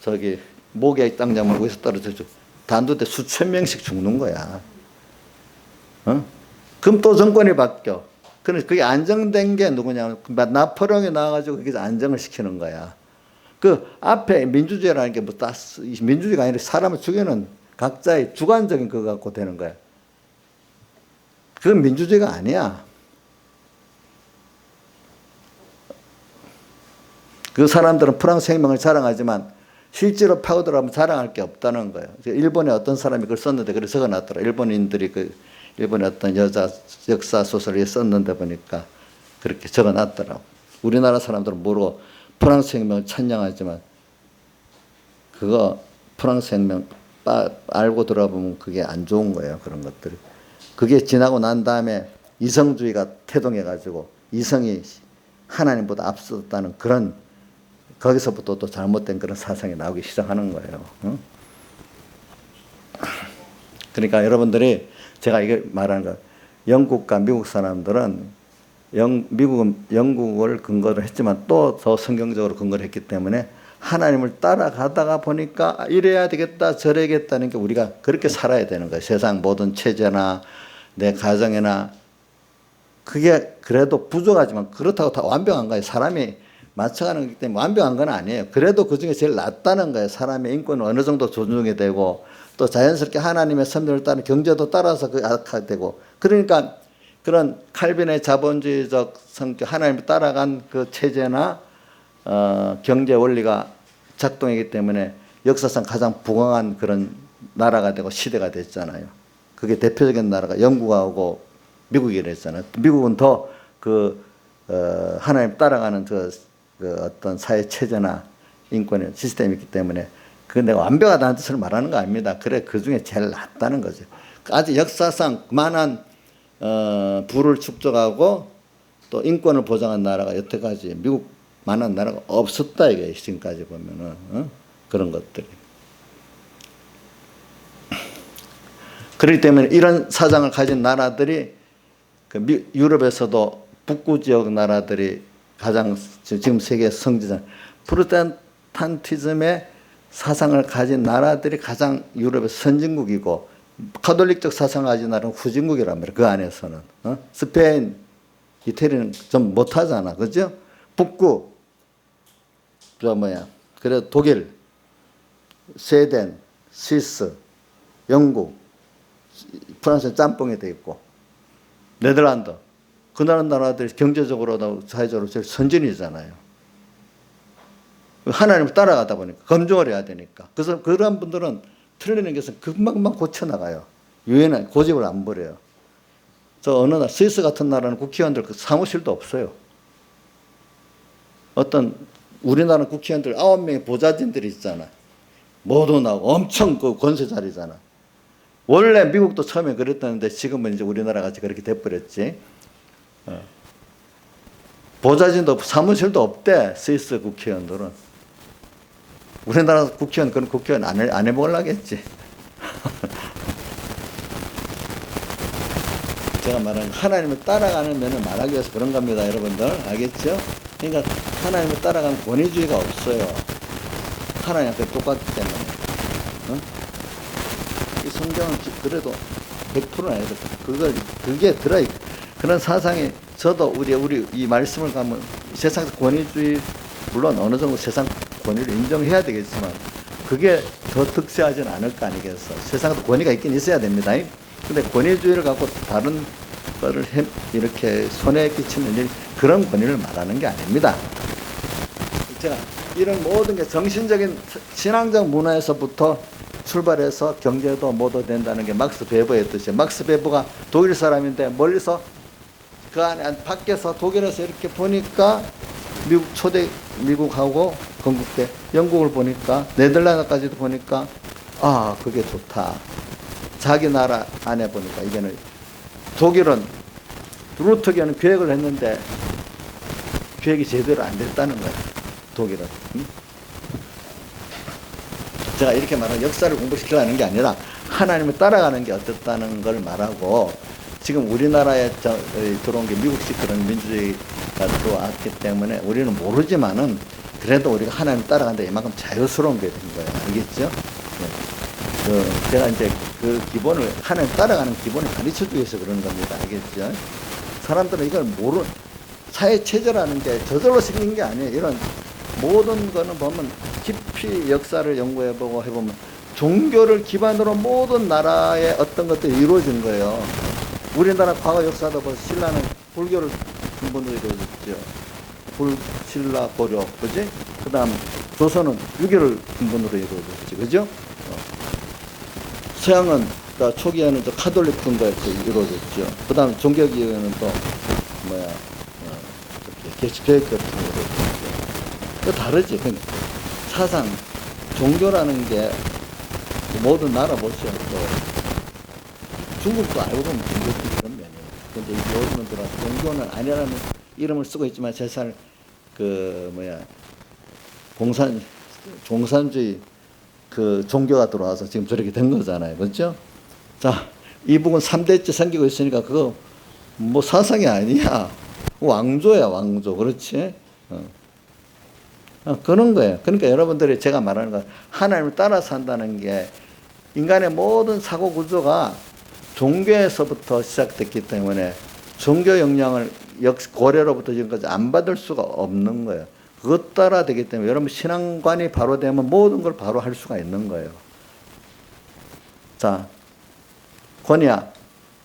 저기 목에 땅 잡으면 거기서 떨어져서 단두대 수천 명씩 죽는 거야. 그럼 또 정권이 바뀌어. 그래서 그게 안정된 게 누구냐면 나포레옹이 나와가지고 거기서 안정을 시키는 거야. 그 앞에 민주주의라는 게 뭐 민주주의가 아니라 사람을 죽이는 각자의 주관적인 그거 갖고 되는 거야. 그건 민주주의가 아니야. 그 사람들은 프랑스 혁명을 자랑하지만 실제로 파고들어가면 자랑할 게 없다는 거예요. 일본에 어떤 사람이 그걸 썼는데 그걸 적어놨더라. 일본인들이 일본의 어떤 여자 역사 소설을 썼는데 보니까 그렇게 적어놨더라고. 우리나라 사람들은 모르고 프랑스 혁명을 찬양하지만 그거 프랑스 혁명 알고 들어보면 그게 안 좋은 거예요. 그런 것들이. 그게 지나고 난 다음에 이성주의가 태동해가지고 이성이 하나님보다 앞섰다는 그런 거기서부터 또 잘못된 그런 사상이 나오기 시작하는 거예요. 그러니까 여러분들이 제가 이게 말하는 거 영국과 미국 사람들은 미국은 영국을 근거로 했지만 또 더 성경적으로 근거를 했기 때문에 하나님을 따라가다가 보니까 이래야 되겠다 저래야겠다는 게 우리가 그렇게 살아야 되는 거예요. 세상 모든 체제나 내 가정이나 그게 그래도 부족하지만 그렇다고 다 완벽한 거예요. 사람이 맞춰가는 거기 때문에 완벽한 건 아니에요. 그래도 그중에 제일 낫다는 거예요. 사람의 인권은 어느 정도 존중이 되고 또 자연스럽게 하나님의 섭리를 따른 경제도 따라서 하게 되고 그러니까 그런 칼빈의 자본주의적 성격 하나님을 따라간 그 체제나 경제 원리가 작동이기 때문에 역사상 가장 부강한 그런 나라가 되고 시대가 됐잖아요. 그게 대표적인 나라가 영국하고 미국이랬잖아요. 미국은 더 하나님 따라가는 그 어떤 사회 체제나 인권의 시스템이 있기 때문에 그 내가 완벽하다는 뜻을 말하는 거 아닙니다. 그래 그 중에 제일 낫다는 거죠. 아직 역사상 많은 부를 축적하고 또 인권을 보장한 나라가 여태까지 미국 만한 나라가 없었다 이게 지금까지 보면은 그런 것들이. 그렇기 때문에 이런 사상을 가진 나라들이 유럽에서도 북부 지역 나라들이 가장 지금 세계 성지잖아요. 프로테스탄티즘의 사상을 가진 나라들이 가장 유럽의 선진국이고 카톨릭적 사상을 가진 나라는 후진국이란 말이에요. 그 안에서는 스페인, 이태리는 좀 못하잖아, 그죠? 북구, 그래 독일, 스웨덴, 스위스, 영국, 프랑스는 짬뽕이 돼 있고 네덜란드. 그 나라들이 경제적으로도 사회적으로 제일 선진이잖아요. 하나님을 따라가다 보니까 검증을 해야 되니까. 그래서 그런 분들은 틀리는 것은 금방금방 고쳐나가요. 유엔은 고집을 안 부려요. 저 어느 나라 스위스 같은 나라는 국회의원들 그 사무실도 없어요. 어떤 우리나라 국회의원들 9명의 보좌진들이 있잖아. 모두 나오고 엄청 그 권세 자리잖아. 원래 미국도 처음에 그랬다는데 지금은 이제 우리나라 같이 그렇게 돼버렸지. 보좌진도 없고 사무실도 없대. 스위스 국회의원들은. 우리나라 국회의원 그런 국회의원 안 해보려겠지. 제가 말하는 하나님을 따라가는 면을 말하기 위해서 그런 겁니다. 여러분들 알겠죠? 그러니까 하나님을 따라가는 권위주의가 없어요. 하나님한테 똑같기 때문에. 이 성경은 그래도 100%는 아니고 그게 들어있고 그런 사상이 저도 우리 이 말씀을 가면 세상 권위주의 물론 어느 정도 세상 권위를 인정해야 되겠지만 그게 더 득세하지는 않을 거 아니겠어. 세상에도 권위가 있긴 있어야 됩니다. 근데 권위주의를 갖고 다른 거를 이렇게 손해 끼치는 일 그런 권위를 말하는 게 아닙니다. 제가 이런 모든 게 정신적인 신앙적 문화에서부터 출발해서 경제도 모두 된다는 게 막스 베버의 뜻이에요. 막스 베버가 독일 사람인데 멀리서 그 안에 밖에서 독일에서 이렇게 보니까 미국하고 건국대 영국을 보니까 네덜란드까지도 보니까 아 그게 좋다. 자기 나라 안에 보니까 이게는 독일은 루터기는 계획을 했는데 계획이 제대로 안 됐다는 거예요. 독일은. 제가 이렇게 말하면 역사를 공부시키려는 게 아니라 하나님을 따라가는 게 어떻다는 걸 말하고 지금 우리나라에 들어온 게 미국식 그런 민주주의가 들어왔기 때문에 우리는 모르지만은 그래도 우리가 하나님 따라간다 이만큼 자유스러운 게 된 거예요. 알겠죠? 네. 제가 이제 그 기본을, 하나님 따라가는 기본을 가르쳐 주기 위해서 그런 겁니다. 알겠죠? 사람들은 이걸 사회 체제라는 게 저절로 생긴 게 아니에요. 이런 모든 거는 보면 깊이 역사를 연구해보고 해보면 종교를 기반으로 모든 나라의 어떤 것들이 이루어진 거예요. 우리나라 과거 역사도 벌써 신라는 불교를 근본으로 이루어졌죠. 신라, 고려, 그지? 그 다음 조선은 유교를 근본으로 이루어졌지, 그죠? 서양은 초기에는 카톨릭 근거에서 이루어졌죠. 그 다음 종교기에는 또 개혁 같은 거 이루어졌죠. 그 다르지. 사상, 종교라는 게 모든 나라 보시죠. 또 중국도 알고 보면 종교도 그런 면이에요. 근데 요즘은 종교는 아니라는 이름을 쓰고 있지만 제살 공산주의 종교가 들어와서 지금 저렇게 된 거잖아요. 그렇죠? 자, 이 부분 3대째 생기고 있으니까 그거 뭐 사상이 아니야. 왕조야, 왕조. 그렇지? 그런 거예요. 그러니까 여러분들이 제가 말하는 건 하나님을 따라 산다는 게 인간의 모든 사고 구조가 종교에서부터 시작됐기 때문에 종교 영향을 고려로부터 지금까지 안 받을 수가 없는 거예요. 그것 따라 되기 때문에 여러분 신앙관이 바로 되면 모든 걸 바로 할 수가 있는 거예요. 자, 권이야.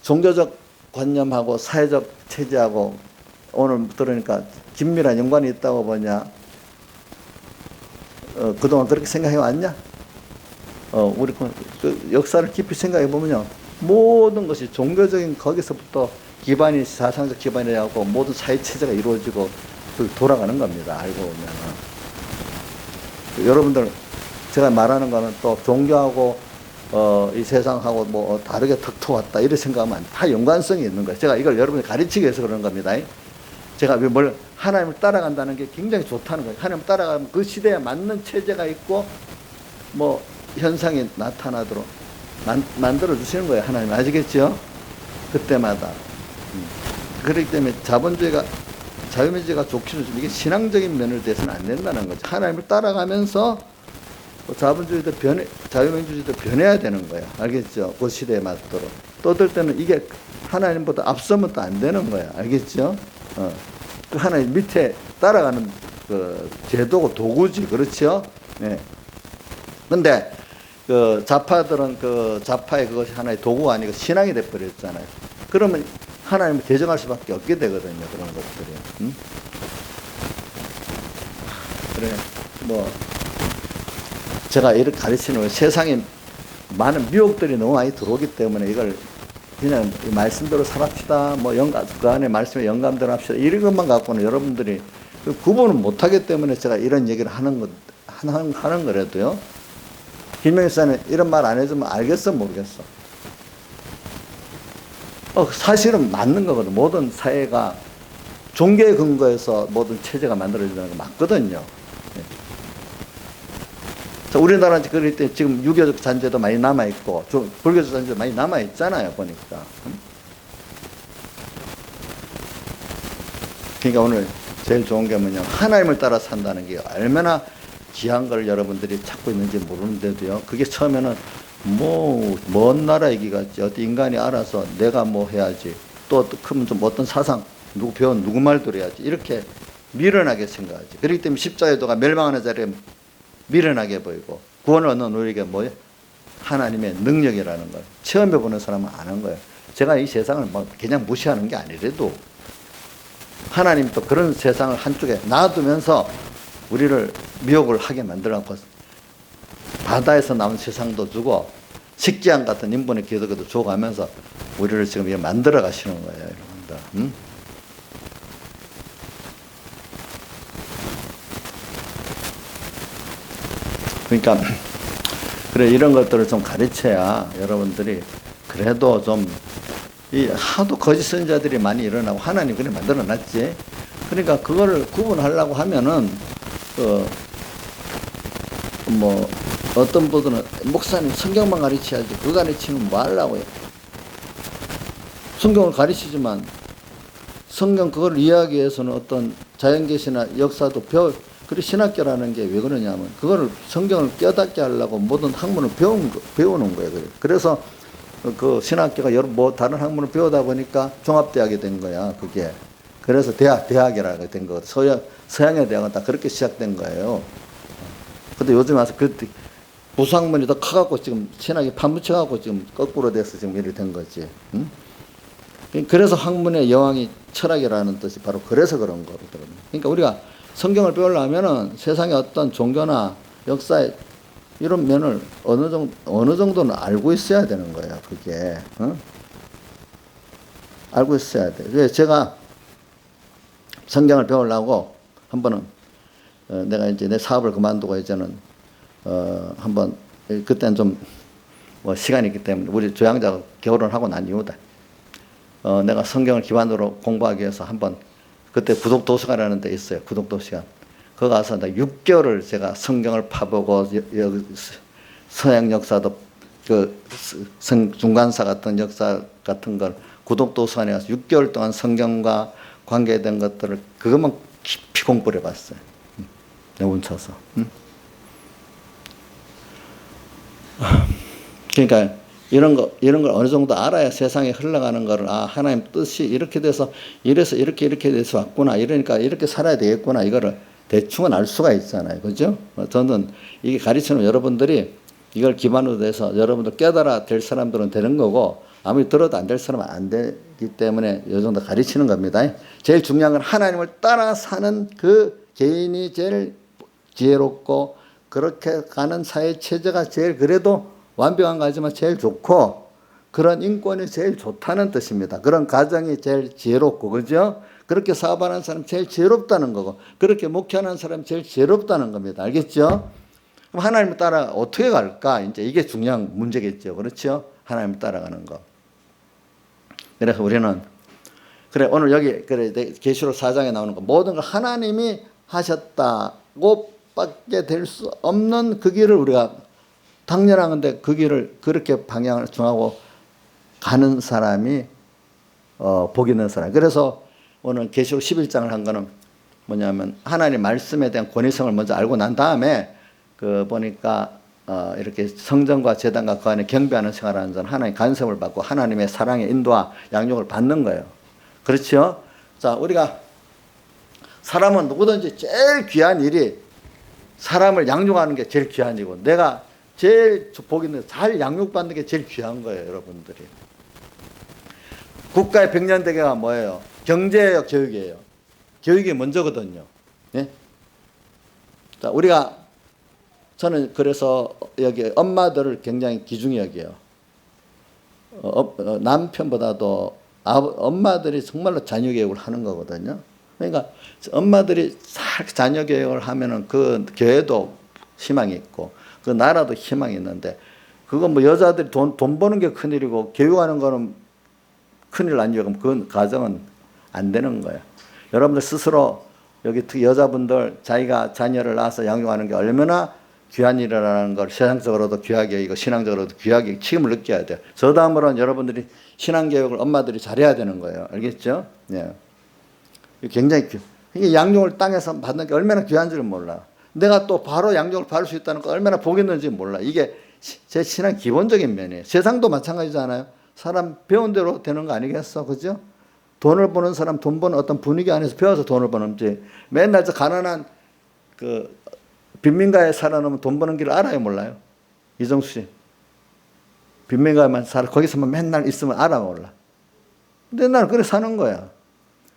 종교적 관념하고 사회적 체제하고 오늘 들으니까 긴밀한 연관이 있다고 보냐? 그동안 그렇게 생각해 왔냐? 우리 그 역사를 깊이 생각해 보면요. 모든 것이 종교적인 거기서부터 기반이 사상적 기반이 되고 모든 사회 체제가 이루어지고 돌아가는 겁니다. 알고 보면. 여러분들 제가 말하는 거는 또 종교하고 이 세상하고 뭐 다르게 턱 왔다 이렇게 생각하면 다 연관성이 있는 거예요. 제가 이걸 여러분이 가르치기 위해서 그런 겁니다. 제가 하나님을 따라간다는 게 굉장히 좋다는 거예요. 하나님을 따라가면 그 시대에 맞는 체제가 있고 뭐 현상이 나타나도록 만들어 주시는 거예요. 하나님 아시겠죠? 그때마다. 그렇기 때문에 자유민주주의가 좋기는 좀 이게 신앙적인 면을 대해서는 안 된다는 거죠. 하나님을 따라가면서 자유민주주의도 변해야 되는 거예요. 알겠죠? 그 시대에 맞도록. 또 어떨 때는 이게 하나님보다 앞서면 또 안 되는 거예요. 알겠죠? 그 하나님 밑에 따라가는 그 제도고 도구지. 그렇죠? 네. 근데 그 좌파들은 좌파의 그것이 하나의 도구가 아니고 신앙이 돼버렸잖아요. 그러면 하나님을 대적할 수밖에 없게 되거든요. 그런 것들이. 그래, 제가 이렇게 가르치는 거예요. 세상에 많은 미혹들이 너무 많이 들어오기 때문에 이걸 그냥 말씀대로 살합시다. 그 안에 말씀에 영감대로 합시다. 이런 것만 갖고는 여러분들이 구분을 못하기 때문에 제가 이런 얘기를 하는 거라도요. 김명희사는 이런 말 안 해주면 알겠어, 모르겠어. 사실은 맞는 거거든. 모든 사회가 종교에 근거해서 모든 체제가 만들어진다는 거 맞거든요. 네. 자, 우리나라는 그럴 때 지금 유교적 잔재도 많이 남아있고, 불교적 잔재도 많이 남아있잖아요, 보니까. 그러니까 오늘 제일 좋은 게 뭐냐. 하나님을 따라 산다는 게 얼마나 귀한 걸 여러분들이 찾고 있는지 모르는데도요. 그게 처음에는 먼 나라 얘기 같지. 어떤 인간이 알아서 내가 뭐 해야지. 또 크면 좀 어떤 사상, 누구 말도 해야지. 이렇게 미련하게 생각하지. 그렇기 때문에 십자가도가 멸망하는 자리에 미련하게 보이고 구원을 얻는 우리에게 뭐예요? 하나님의 능력이라는 걸 체험해보는 사람은 아는 거예요. 제가 이 세상을 그냥 무시하는 게 아니래도 하나님 또 그런 세상을 한쪽에 놔두면서 우리를 미혹을 하게 만들어놓고 바다에서 나온 세상도 주고 식지양 같은 인본의 기독교도 줘가면서 우리를 지금 만들어 가시는 거예요. 여러분들. 그러니까 그래 이런 것들을 좀 가르쳐야 여러분들이 그래도 좀 하도 거짓 선자들이 많이 일어나고 하나님 그래 만들어 놨지. 그러니까 그거를 구분하려고 하면은 어떤 분들은 목사님 성경만 가르쳐야지 그거 가르치면 뭐 하려고요. 성경을 가르치지만 성경 그걸 이해하기 위해서는 어떤 자연계시나 역사도 그리고 신학교라는 게 왜 그러냐면 그거를 성경을 깨닫게 하려고 모든 학문을 배우는 거예요. 그래서 그 신학교가 뭐 다른 학문을 배우다 보니까 종합대학이 된 거야. 그게. 그래서 대학이라고 된 거거든. 서양의 대학은 다 그렇게 시작된 거예요. 근데 요즘 와서 그 부수학문이 더 커갖고 지금 신학이 파묻혀갖고 지금 거꾸로 돼서 지금 이렇게 된 거지. 응? 그래서 학문의 여왕이 철학이라는 뜻이 바로 그래서 그런 거거든요. 그러니까 우리가 성경을 배우려면은 세상의 어떤 종교나 역사의 이런 면을 어느 정도는 알고 있어야 되는 거예요. 그게. 어? 알고 있어야 돼. 그래서 제가 성경을 배우려고 한 번은 내가 이제 내 사업을 그만두고 이제는 한번 그때는 좀 뭐 시간이 있기 때문에 우리 조양자가 결혼하고 난 이후다. 내가 성경을 기반으로 공부하기 위해서 한번 그때 구독도서관이라는 데 있어요. 구독도서관. 거기 가서 6개월을 제가 성경을 파보고 서양 역사도 그 중간사 같은 역사 같은 걸 구독도서관에 가서 6개월 동안 성경과 관계된 것들을 그것만 깊이 공부를 해봤어요. 너무 훔쳐서. 그러니까 이런 걸 어느 정도 알아야 세상에 흘러가는 거를 하나님 뜻이 이렇게 돼서 이래서 이렇게 돼서 왔구나. 이러니까 이렇게 살아야 되겠구나. 이거를 대충은 알 수가 있잖아요. 그죠? 저는 이게 가르치는 여러분들이 이걸 기반으로 해서 여러분들 깨달아 될 사람들은 되는 거고 아무리 들어도 안 될 사람은 안 되기 때문에 이 정도 가르치는 겁니다. 제일 중요한 건 하나님을 따라 사는 그 개인이 제일 지혜롭고 그렇게 가는 사회 체제가 제일 그래도 완벽한 거지만 제일 좋고 그런 인권이 제일 좋다는 뜻입니다. 그런 가정이 제일 지혜롭고 그죠? 그렇게 사업하는 사람 제일 지혜롭다는 거고 그렇게 목회하는 사람 제일 지혜롭다는 겁니다. 알겠죠? 그럼 하나님을 따라 어떻게 갈까? 이제 이게 중요한 문제겠죠. 그렇죠? 하나님을 따라가는 거. 그래서 우리는 그래 오늘 여기 그래 계시록 4장에 나오는 거 모든 걸 하나님이 하셨다고 밖에 될 수 없는 그 길을 우리가 당연한 건데 그 길을 그렇게 방향을 정하고 가는 사람이 복이 있는 사람. 그래서 오늘 계시록 11장을 한 거는 뭐냐면 하나님 말씀에 대한 권위성을 먼저 알고 난 다음에 그 보니까 이렇게 성전과 제단과 그 안에 경배하는 생활하는 자는 하나님의 간섭을 받고 하나님의 사랑의 인도와 양육을 받는 거예요. 그렇죠? 자, 우리가 사람은 누구든지 제일 귀한 일이 사람을 양육하는 게 제일 귀한 일이고 내가 제일 복 있는 잘 양육받는 게 제일 귀한 거예요. 여러분들이. 국가의 백년대계가 뭐예요? 경제예요? 교육이에요? 교육이 먼저거든요. 네? 자, 저는 그래서 여기 엄마들을 굉장히 귀중히 여겨요. 남편보다도 엄마들이 정말로 자녀 교육을 하는 거거든요. 그러니까 엄마들이 잘 자녀 교육을 하면은 그 교회도 희망이 있고 그 나라도 희망이 있는데 그건 뭐 여자들이 돈 버는 게 큰일이고 교육하는 거는 큰일 아니죠. 그럼 그 가정은 안 되는 거예요. 여러분들 스스로 여기 특히 여자분들 자기가 자녀를 낳아서 양육하는 게 얼마나 귀한 일이라는 걸 세상적으로도 귀하게 여기고 신앙적으로도 귀하게 책임을 느껴야 돼요. 저 다음으로는 여러분들이 신앙교육을 엄마들이 잘해야 되는 거예요. 알겠죠? 예. 굉장히 이게 양육을 땅에서 받는 게 얼마나 귀한 줄은 몰라. 내가 또 바로 양육을 받을 수 있다는 거 얼마나 복 있는지 몰라. 이게 제 신앙 기본적인 면이에요. 세상도 마찬가지잖아요. 사람 배운 대로 되는 거 아니겠어? 그죠? 돈을 버는 사람 돈 버는 어떤 분위기 안에서 배워서 돈을 버는지 맨날 저 가난한 그 빈민가에 살아놓으면 돈 버는 길을 알아요? 몰라요? 이정수 씨. 빈민가에만 거기서만 맨날 있으면 알아? 몰라? 근데 나는 그래 사는 거야.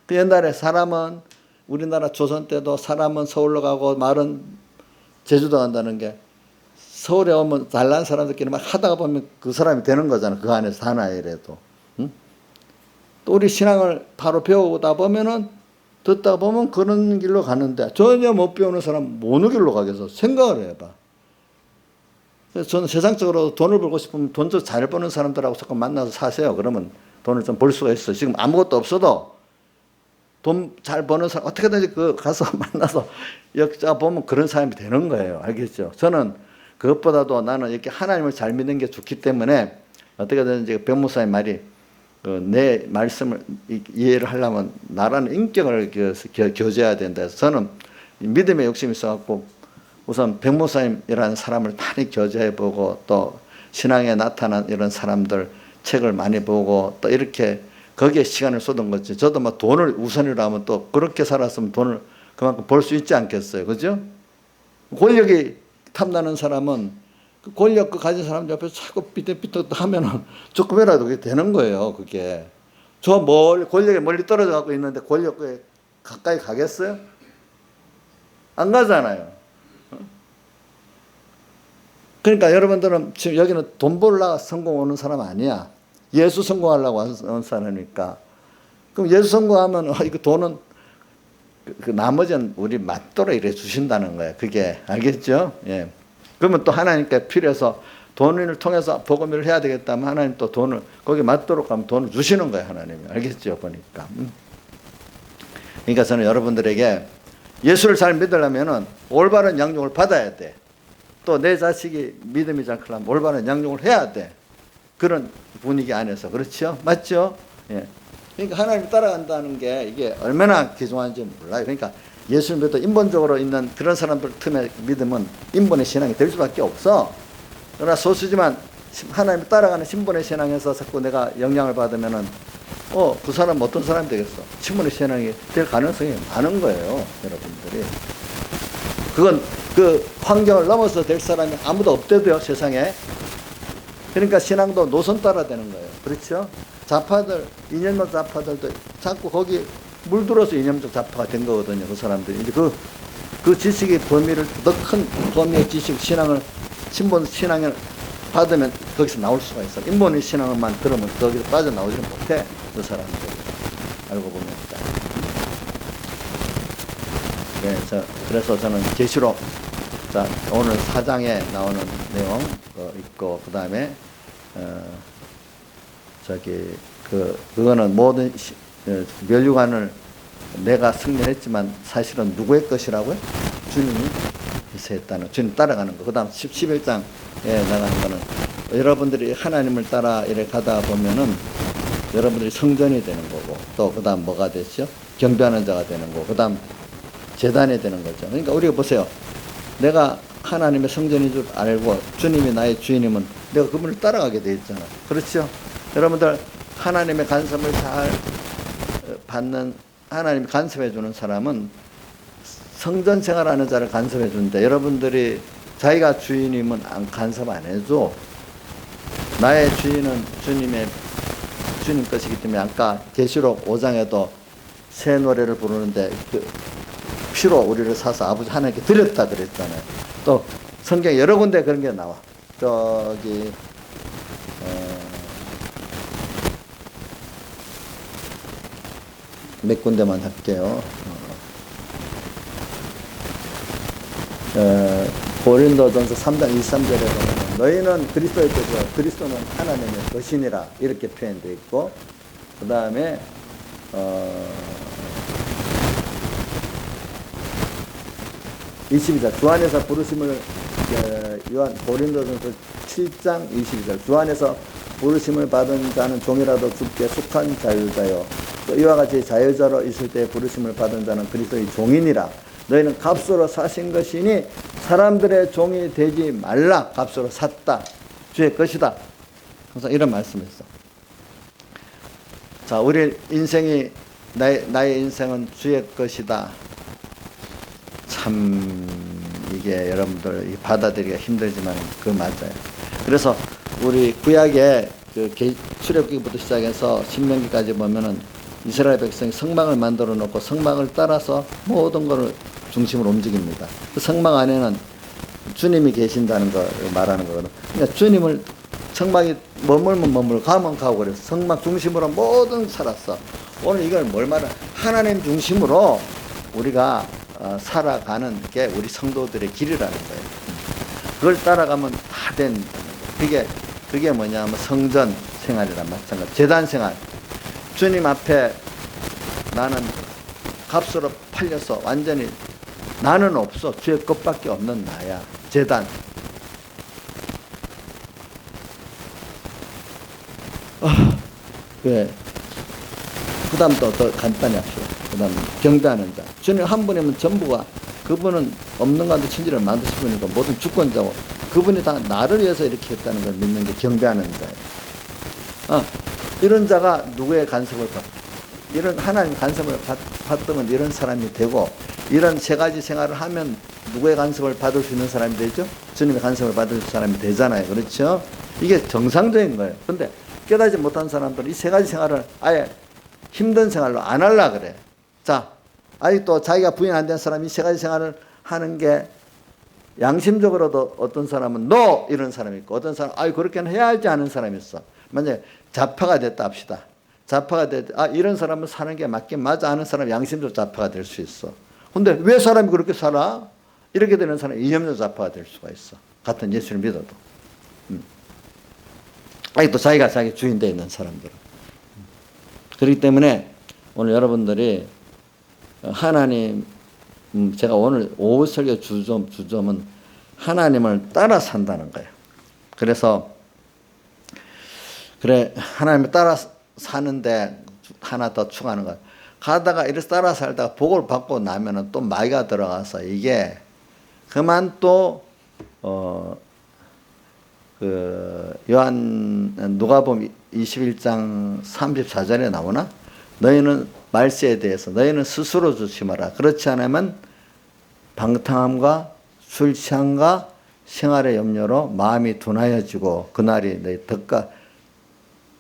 그 옛날에 사람은 우리나라 조선 때도 사람은 서울로 가고 말은 제주도 간다는 게 서울에 오면 잘난 사람들끼리 막 하다가 보면 그 사람이 되는 거잖아. 그 안에서 사나이라도. 응? 또 우리 신앙을 바로 배우다 보면은 듣다 보면 그런 길로 가는데 전혀 못 배우는 사람 어느 길로 가겠어? 생각을 해봐. 그래서 저는 세상적으로 돈을 벌고 싶으면 돈 좀 잘 버는 사람들하고 자꾸 만나서 사세요. 그러면 돈을 좀 벌 수가 있어요. 지금 아무것도 없어도 돈 잘 버는 사람 어떻게든지 가서 만나서 역자 보면 그런 사람이 되는 거예요. 알겠죠? 저는 그것보다도 나는 이렇게 하나님을 잘 믿는 게 좋기 때문에 어떻게든지 백목사의 말이 내 말씀을 이해를 하려면 나라는 인격을 교제해야 된다 해서 저는 믿음의 욕심이 있어갖고 우선 백목사님이라는 사람을 많이 교제해보고 또 신앙에 나타난 이런 사람들 책을 많이 보고 또 이렇게 거기에 시간을 쏟은 거지. 저도 막 돈을 우선이라 하면 또 그렇게 살았으면 돈을 그만큼 벌 수 있지 않겠어요. 그죠? 권력이 탐나는 사람은 그 권력 가진 사람 옆에서 자꾸 삐뚤삐뚤 하면은 조금이라도 그게 되는 거예요. 그게. 권력에 멀리 떨어져 갖고 있는데 권력에 가까이 가겠어요? 안 가잖아요. 그러니까 여러분들은 지금 여기는 돈 벌라 성공 오는 사람 아니야. 예수 성공하려고 온 사람이니까. 그럼 예수 성공하면 이거 돈은 그 나머지는 우리 맞도록 이래 주신다는 거예요. 그게 알겠죠? 예. 그러면 또 하나님께 필요해서 돈을 통해서 복음을 해야 되겠다면 하나님 또 돈을 거기 맞도록 하면 돈을 주시는 거예요. 하나님이. 알겠죠? 보니까. 그러니까 저는 여러분들에게 예수를 잘 믿으려면은 올바른 양육을 받아야 돼. 또 내 자식이 믿음이 잘 크려면 올바른 양육을 해야 돼. 그런 분위기 안에서. 그렇죠? 맞죠? 예. 그러니까 하나님 따라간다는 게 이게 얼마나 귀중한지 몰라요. 그러니까 예수를 믿어 인본적으로 있는 그런 사람들 틈에 믿음은 인본의 신앙이 될 수밖에 없어. 그러나 소수지만 하나님을 따라가는 신본의 신앙에서 자꾸 내가 영향을 받으면은 그 사람 어떤 사람이 되겠어? 신본의 신앙이 될 가능성이 많은 거예요. 여러분들이. 그건 그 환경을 넘어서 될 사람이 아무도 없대도요. 세상에. 그러니까 신앙도 노선 따라 되는 거예요. 그렇죠? 좌파들, 이념적 좌파들도 자꾸 거기 물들어서 이념적 좌파가 된 거거든요. 그 사람들이. 이제 그 지식의 범위를, 더 큰 범위의 지식, 신앙을, 신본 신앙을 받으면 거기서 나올 수가 있어. 인본의 신앙만 들으면 거기서 빠져나오지는 못해. 그 사람들이. 알고 보면. 네, 그래서 저는 계시록, 자, 오늘 4장에 나오는 내용 있고, 그 다음에, 그거는 모든 멸류관을 내가 승리했지만 사실은 누구의 것이라고요? 주님이 했다는, 주님 따라가는 거. 그 다음 11장에 나가는 거는 여러분들이 하나님을 따라 이렇게 가다 보면은 여러분들이 성전이 되는 거고, 또 그 다음 뭐가 되죠? 경배하는 자가 되는 거고, 그 다음 제단이 되는 거죠. 그러니까 우리가 보세요. 내가 하나님의 성전인 줄 알고 주님이 나의 주인이면 내가 그분을 따라가게 돼 있잖아. 그렇죠? 여러분들 하나님의 간섭을 잘 받는, 하나님이 간섭해 주는 사람은 성전 생활하는 자를 간섭해 주는데, 여러분들이 자기가 주인이면 간섭 안 해줘. 나의 주인은 주님 것이기 때문에 아까 계시록 5장에도 새 노래를 부르는데 피로 우리를 사서 아버지 하나님께 드렸다 그랬잖아요. 또 성경 여러 군데 그런 게 나와. 저기 몇 군데만 할게요. 고린도전서 3장 23절에 보면 너희는 그리스도의 것이요 그리스도는 하나님의 것이니라 이렇게 표현되어 있고, 그 다음에 22절 주 안에서 부르심을 고린도전서 7장 22절 주 안에서 부르심을 받은 자는 종이라도 주께 속한 자유자요 또 이와 같이 자유자로 있을 때 부르심을 받은 자는 그리스도의 종이니라. 너희는 값으로 사신 것이니 사람들의 종이 되지 말라. 값으로 샀다. 주의 것이다. 항상 이런 말씀했어. 자, 우리 인생이 나의 인생은 주의 것이다. 참 이게 여러분들 받아들이기가 힘들지만 그 맞아요. 그래서 우리 구약의 출애굽기부터 시작해서 신명기까지 보면은 이스라엘 백성이 성막을 만들어 놓고 성막을 따라서 모든 것을 중심으로 움직입니다. 그 성막 안에는 주님이 계신다는 걸 말하는 거거든. 그러니까 주님을 성막이 머물면 머물고 가면 가고 그래서 성막 중심으로 모든 살았어. 오늘 이걸 뭘 말해? 하나님 중심으로 우리가 살아가는 게 우리 성도들의 길이라는 거예요. 그걸 따라가면 다 된다는 거예요. 그게 뭐냐면 성전 생활이란 마찬가지. 제단 생활. 주님 앞에 나는 값으로 팔려서 완전히 나는 없어. 주의 것밖에 없는 나야. 제단. 왜? 그 다음 또 더 간단히 합시다. 그 다음 경배하는 자. 주님 한 분이면 전부가, 그분은 없는 가운데 천지를 만드신 분이고 모든 주권자고 그분이 다 나를 위해서 이렇게 했다는 걸 믿는 게 경배하는 자예요. 이런 자가 누구의 간섭을 받고, 이런 하나님 간섭을 받으면 이런 사람이 되고, 이런 세 가지 생활을 하면 누구의 간섭을 받을 수 있는 사람이 되죠? 주님의 간섭을 받을 수 있는 사람이 되잖아요. 그렇죠? 이게 정상적인 거예요. 근데 깨닫지 못한 사람들은 이 세 가지 생활을 아예 힘든 생활로 안 하려고 그래. 자, 아직도 자기가 부인 안 된 사람이 이 세 가지 생활을 하는 게 양심적으로도 어떤 사람은 no! 이런 사람이 있고, 어떤 사람은 그렇게는 해야 할지 않은 사람이 있어. 만약에 좌파가 됐다 합시다. 좌파가 됐다. 이런 사람은 사는 게 맞긴 맞아 하는 사람이 양심적 좌파가 될 수 있어. 근데 왜 사람이 그렇게 살아? 이렇게 되는 사람이 이념적 좌파가 될 수가 있어. 같은 예수를 믿어도. 아직도 자기가 자기 주인 되어 있는 사람들은. 그렇기 때문에 오늘 여러분들이 하나님, 제가 오늘 오후 설교 주점은 하나님을 따라 산다는 거예요. 그래서 그래, 하나님을 따라 사는데 하나 더 추가하는 거예요. 가다가 이렇게 따라 살다가 복을 받고 나면은 또 마귀가 들어가서 이게 그만 또 누가복음 21장 34절에 나오나? 너희는 말세에 대해서 너희는 스스로 조심하라. 그렇지 않으면 방탕함과 술 취함과 생활의 염려로 마음이 둔하여지고 그날이 너희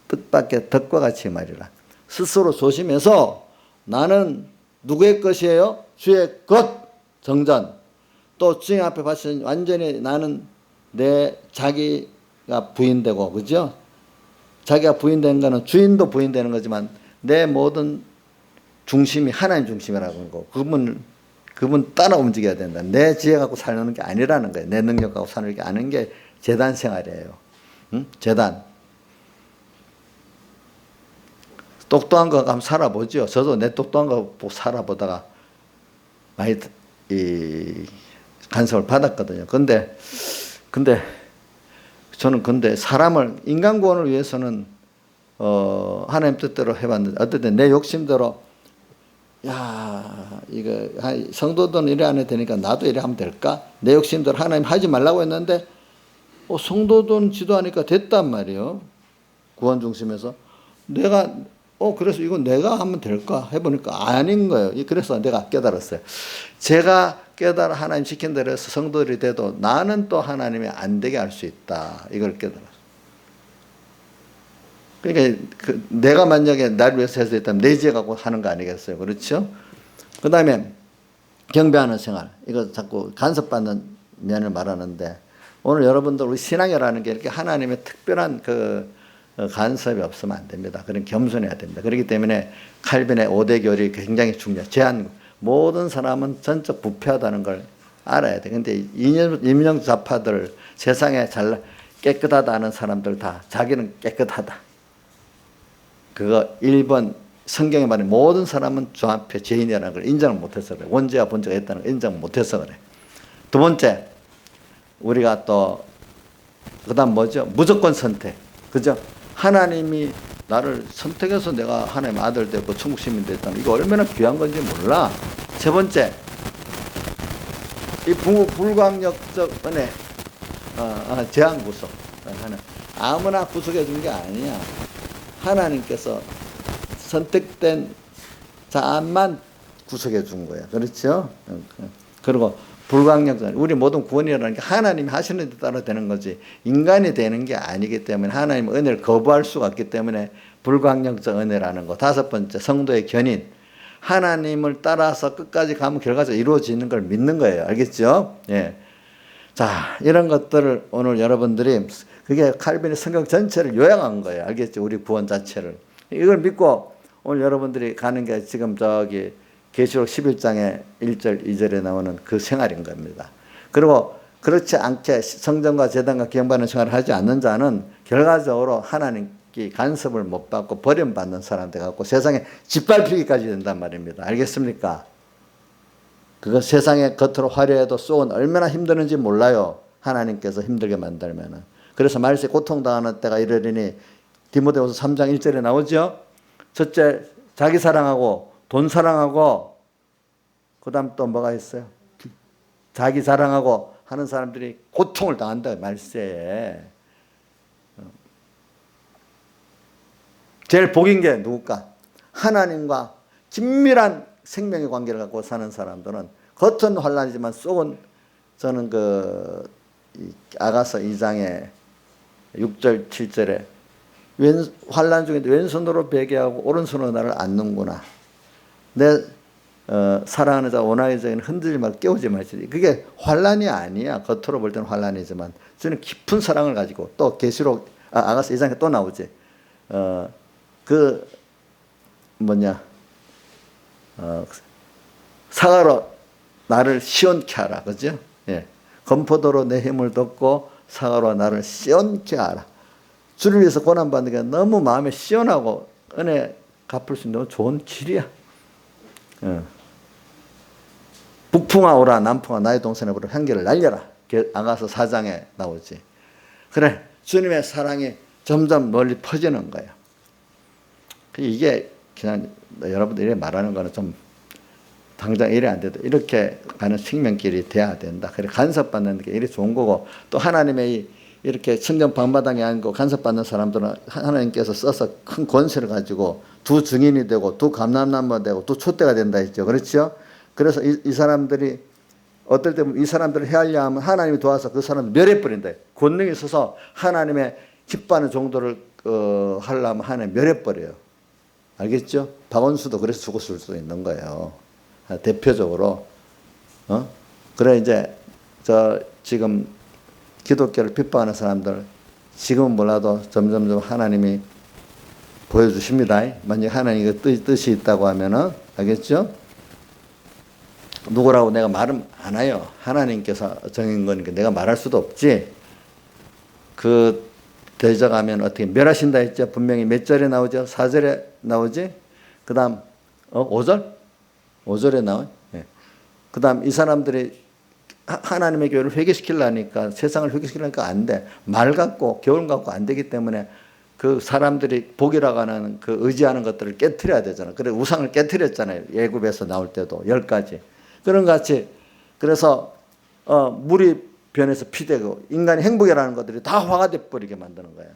뜻밖의 덕과 같이 말이라. 스스로 조심해서 나는 누구의 것이에요? 주의 것 정전. 또 주님 앞에 바친 완전히 나는 내 자기가 부인되고, 그죠? 자기가 부인되는 거는 주인도 부인되는 거지만 내 모든 중심이 하나님 중심이라는 거. 그분 따라 움직여야 된다. 내 지혜 갖고 살는 게 아니라는 거예요. 내 능력 갖고 사는 게 아닌 게 재단 생활이에요. 재단. 똑똑한 거 한번 살아보죠. 저도 내 똑똑한 거 보고 살아보다가 많이 간섭을 받았거든요. 근데 저는 사람을, 인간 구원을 위해서는 하나님 뜻대로 해봤는데 어쨌든 내 욕심대로 이거 성도들은 이래 안 해도 되니까 나도 이래 하면 될까? 내 욕심대로 하나님 하지 말라고 했는데 성도들은 지도하니까 됐단 말이에요. 구원 중심에서 내가 그래서 이거 내가 하면 될까 해보니까 아닌 거예요. 그래서 내가 깨달았어요. 제가 깨달아 하나님 시킨 대로 해서 성도들이 돼도 나는 또 하나님이 안 되게 할 수 있다. 이걸 깨달았어요. 그러니까 내가 만약에 나를 위해서 해서 있다면 내 지혜 갖고 하는 거 아니겠어요. 그렇죠? 그 다음에 경배하는 생활. 이거 자꾸 간섭받는 면을 말하는데 오늘 여러분들 우리 신앙이라는 게 이렇게 하나님의 특별한 간섭이 없으면 안 됩니다. 그런 겸손해야 됩니다. 그렇기 때문에 칼빈의 5대 교리 굉장히 중요해요. 모든 사람은 전적 부패하다는 걸 알아야 돼. 근데 이념 좌파들, 세상에 깨끗하다 하는 사람들 다 자기는 깨끗하다. 그거 1번 성경에 말하는 모든 사람은 주 앞에 죄인이라는 걸 인정을 못해서 그래. 원죄와 번제가 있다는 걸 인정 못해서 그래. 두 번째, 우리가 또 그다음 뭐죠? 무조건 선택. 그죠? 하나님이 나를 선택해서 내가 하나님 아들 되고 천국 시민 됐다는 이거 얼마나 귀한 건지 몰라. 세 번째, 이 불광역적 은혜, 제한 구속. 아무나 구속해 준 게 아니야. 하나님께서 선택된 자만 구속해 준 거야. 그렇죠? 그리고 불광역적, 우리 모든 구원이라는 게 하나님이 하시는 데 따라 되는 거지 인간이 되는 게 아니기 때문에 하나님 은혜를 거부할 수가 없기 때문에 불광역적 은혜라는 거. 다섯 번째, 성도의 견인. 하나님을 따라서 끝까지 가면 결과적으로 이루어지는 걸 믿는 거예요. 알겠죠? 예. 자, 이런 것들을 오늘 여러분들이, 그게 칼빈의 성경 전체를 요약한 거예요. 알겠죠? 우리 구원 자체를. 이걸 믿고 오늘 여러분들이 가는 게 지금 계시록 11장에 1절 2절에 나오는 그 생활인 겁니다. 그리고 그렇지 않게 성전과 제단과 경배하는 생활을 하지 않는 자는 결과적으로 하나님께 간섭을 못 받고 버림받는 사람 돼갖고 세상에 짓밟히기까지 된단 말입니다. 알겠습니까? 그거 세상에 겉으로 화려해도 속은 얼마나 힘드는지 몰라요. 하나님께서 힘들게 만들면은. 그래서 말세 고통당하는 때가 이르리니 디모데후서 3장 1절에 나오죠. 첫째, 자기 사랑하고 돈 사랑하고 그다음 또 뭐가 있어요? 자기 자랑하고 하는 사람들이 고통을 당한다 말세에. 제일 복인 게 누굴까? 하나님과 긴밀한 생명의 관계를 갖고 사는 사람들은 겉은 환란이지만 속은, 저는 아가서 2장에 6절 7절에 환란 중에 왼손으로 베개하고 오른손으로 나를 안는구나. 내 사랑하는 자 원하의 자에는 흔들지 말고 깨우지 말지. 그게 환란이 아니야. 겉으로 볼 때는 환란이지만 저는 깊은 사랑을 가지고, 또 계시록 아가서 2장에 또 나오지. 사과로 나를 시원케 하라. 그죠? 예. 건포도로 내 힘을 덮고 사과로 나를 시원케 하라. 주를 위해서 고난받는 게 너무 마음에 시원하고 은혜 갚을 수 있는 너무 좋은 길이야. 북풍아 오라 남풍아 나의 동산에 불어 향기를 날려라. 아가서 4장에 나오지. 그래, 주님의 사랑이 점점 멀리 퍼지는 거예요. 이게 그냥 여러분들이 말하는 거는 좀 당장 이래 안 돼도 이렇게 가는 생명길이 돼야 된다. 그래, 간섭받는 게 이래 좋은 거고, 또 하나님의 이렇게 천정 방마당에 앉고 간섭받는 사람들은 하나님께서 써서 큰 권세를 가지고 두 증인이 되고 두 감람나무가 되고 두 촛대가 된다 했죠. 그렇죠? 그래서 이 사람들이 어떨 때 이 사람들을 헤아려 하면 하나님이 도와서 그 사람을 멸해버린다. 권능이 있어서 하나님의 기뻐하는 정도를 하려면 하나님 멸해버려요. 알겠죠? 박원수도 그래서 죽었을 수도 있는 거예요. 대표적으로. 그래, 이제 지금 기독교를 핍박하는 사람들, 지금은 몰라도 점점점 하나님이 보여주십니다. 만약 하나님의 뜻이 있다고 하면은, 알겠죠? 누구라고 내가 말은 안 해요. 하나님께서 정한 거니까 내가 말할 수도 없지. 대적하면 어떻게 멸하신다 했죠? 분명히 몇 절에 나오죠? 4절에 나오지? 그 다음, 5절? 5절에 나와요. 네. 그 다음, 이 사람들이 하나님의 교회를 회개시키려니까, 세상을 회개시키려니까 안 돼. 말 갖고, 교훈 갖고 안 되기 때문에 그 사람들이 복이라고 하는 그 의지하는 것들을 깨트려야 되잖아요. 그래, 우상을 깨트렸잖아요. 예굽에서 나올 때도 10가지. 그런 것 같이. 그래서, 물이 변해서 피되고, 인간이 행복이라는 것들이 다 화가 돼버리게 만드는 거예요.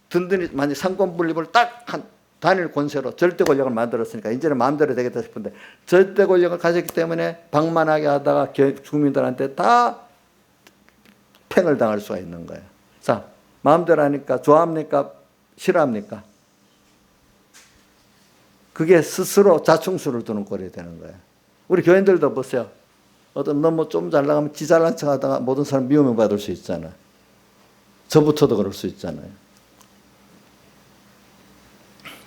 든든히, 만약 상권 분립을 딱 단일 권세로 절대 권력을 만들었으니까 이제는 마음대로 되겠다 싶은데, 절대 권력을 가졌기 때문에 방만하게 하다가 국민들한테 다 팽을 당할 수가 있는 거예요. 자, 마음대로 하니까 좋아합니까? 싫어합니까? 그게 스스로 자충수를 두는 꼴이 되는 거예요. 우리 교인들도 보세요. 너무 좀 잘 나가면 지 잘난 척 하다가 모든 사람 미움을 받을 수 있잖아요. 저부터도 그럴 수 있잖아요.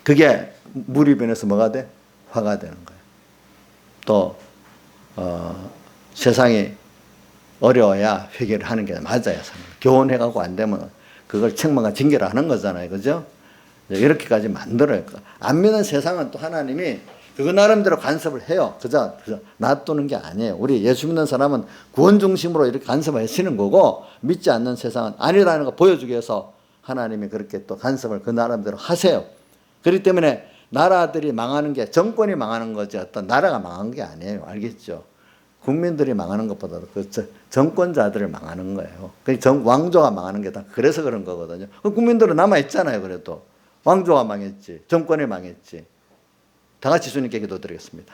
그게 물이 변해서 뭐가 돼? 화가 되는 거예요. 또 세상이 어려워야 회개를 하는 게 맞아요. 교훈해가고 안 되면 그걸 책망과 징계를 하는 거잖아요. 그죠? 이렇게까지 만들어요. 안 믿는 세상은 또 하나님이 그거 나름대로 간섭을 해요. 그저 놔두는 게 아니에요. 우리 예수 믿는 사람은 구원 중심으로 이렇게 간섭을 하시는 거고, 믿지 않는 세상은 아니라는 거 보여주기 위해서 하나님이 그렇게 또 간섭을 그 나름대로 하세요. 그렇기 때문에 나라들이 망하는 게 정권이 망하는 거지 어떤 나라가 망한 게 아니에요. 알겠죠? 국민들이 망하는 것보다도 그 정권자들을 망하는 거예요. 왕조가 망하는 게 다 그래서 그런 거거든요. 국민들은 남아있잖아요. 그래도 왕조가 망했지, 정권이 망했지. 다 같이 주님께 기도드리겠습니다.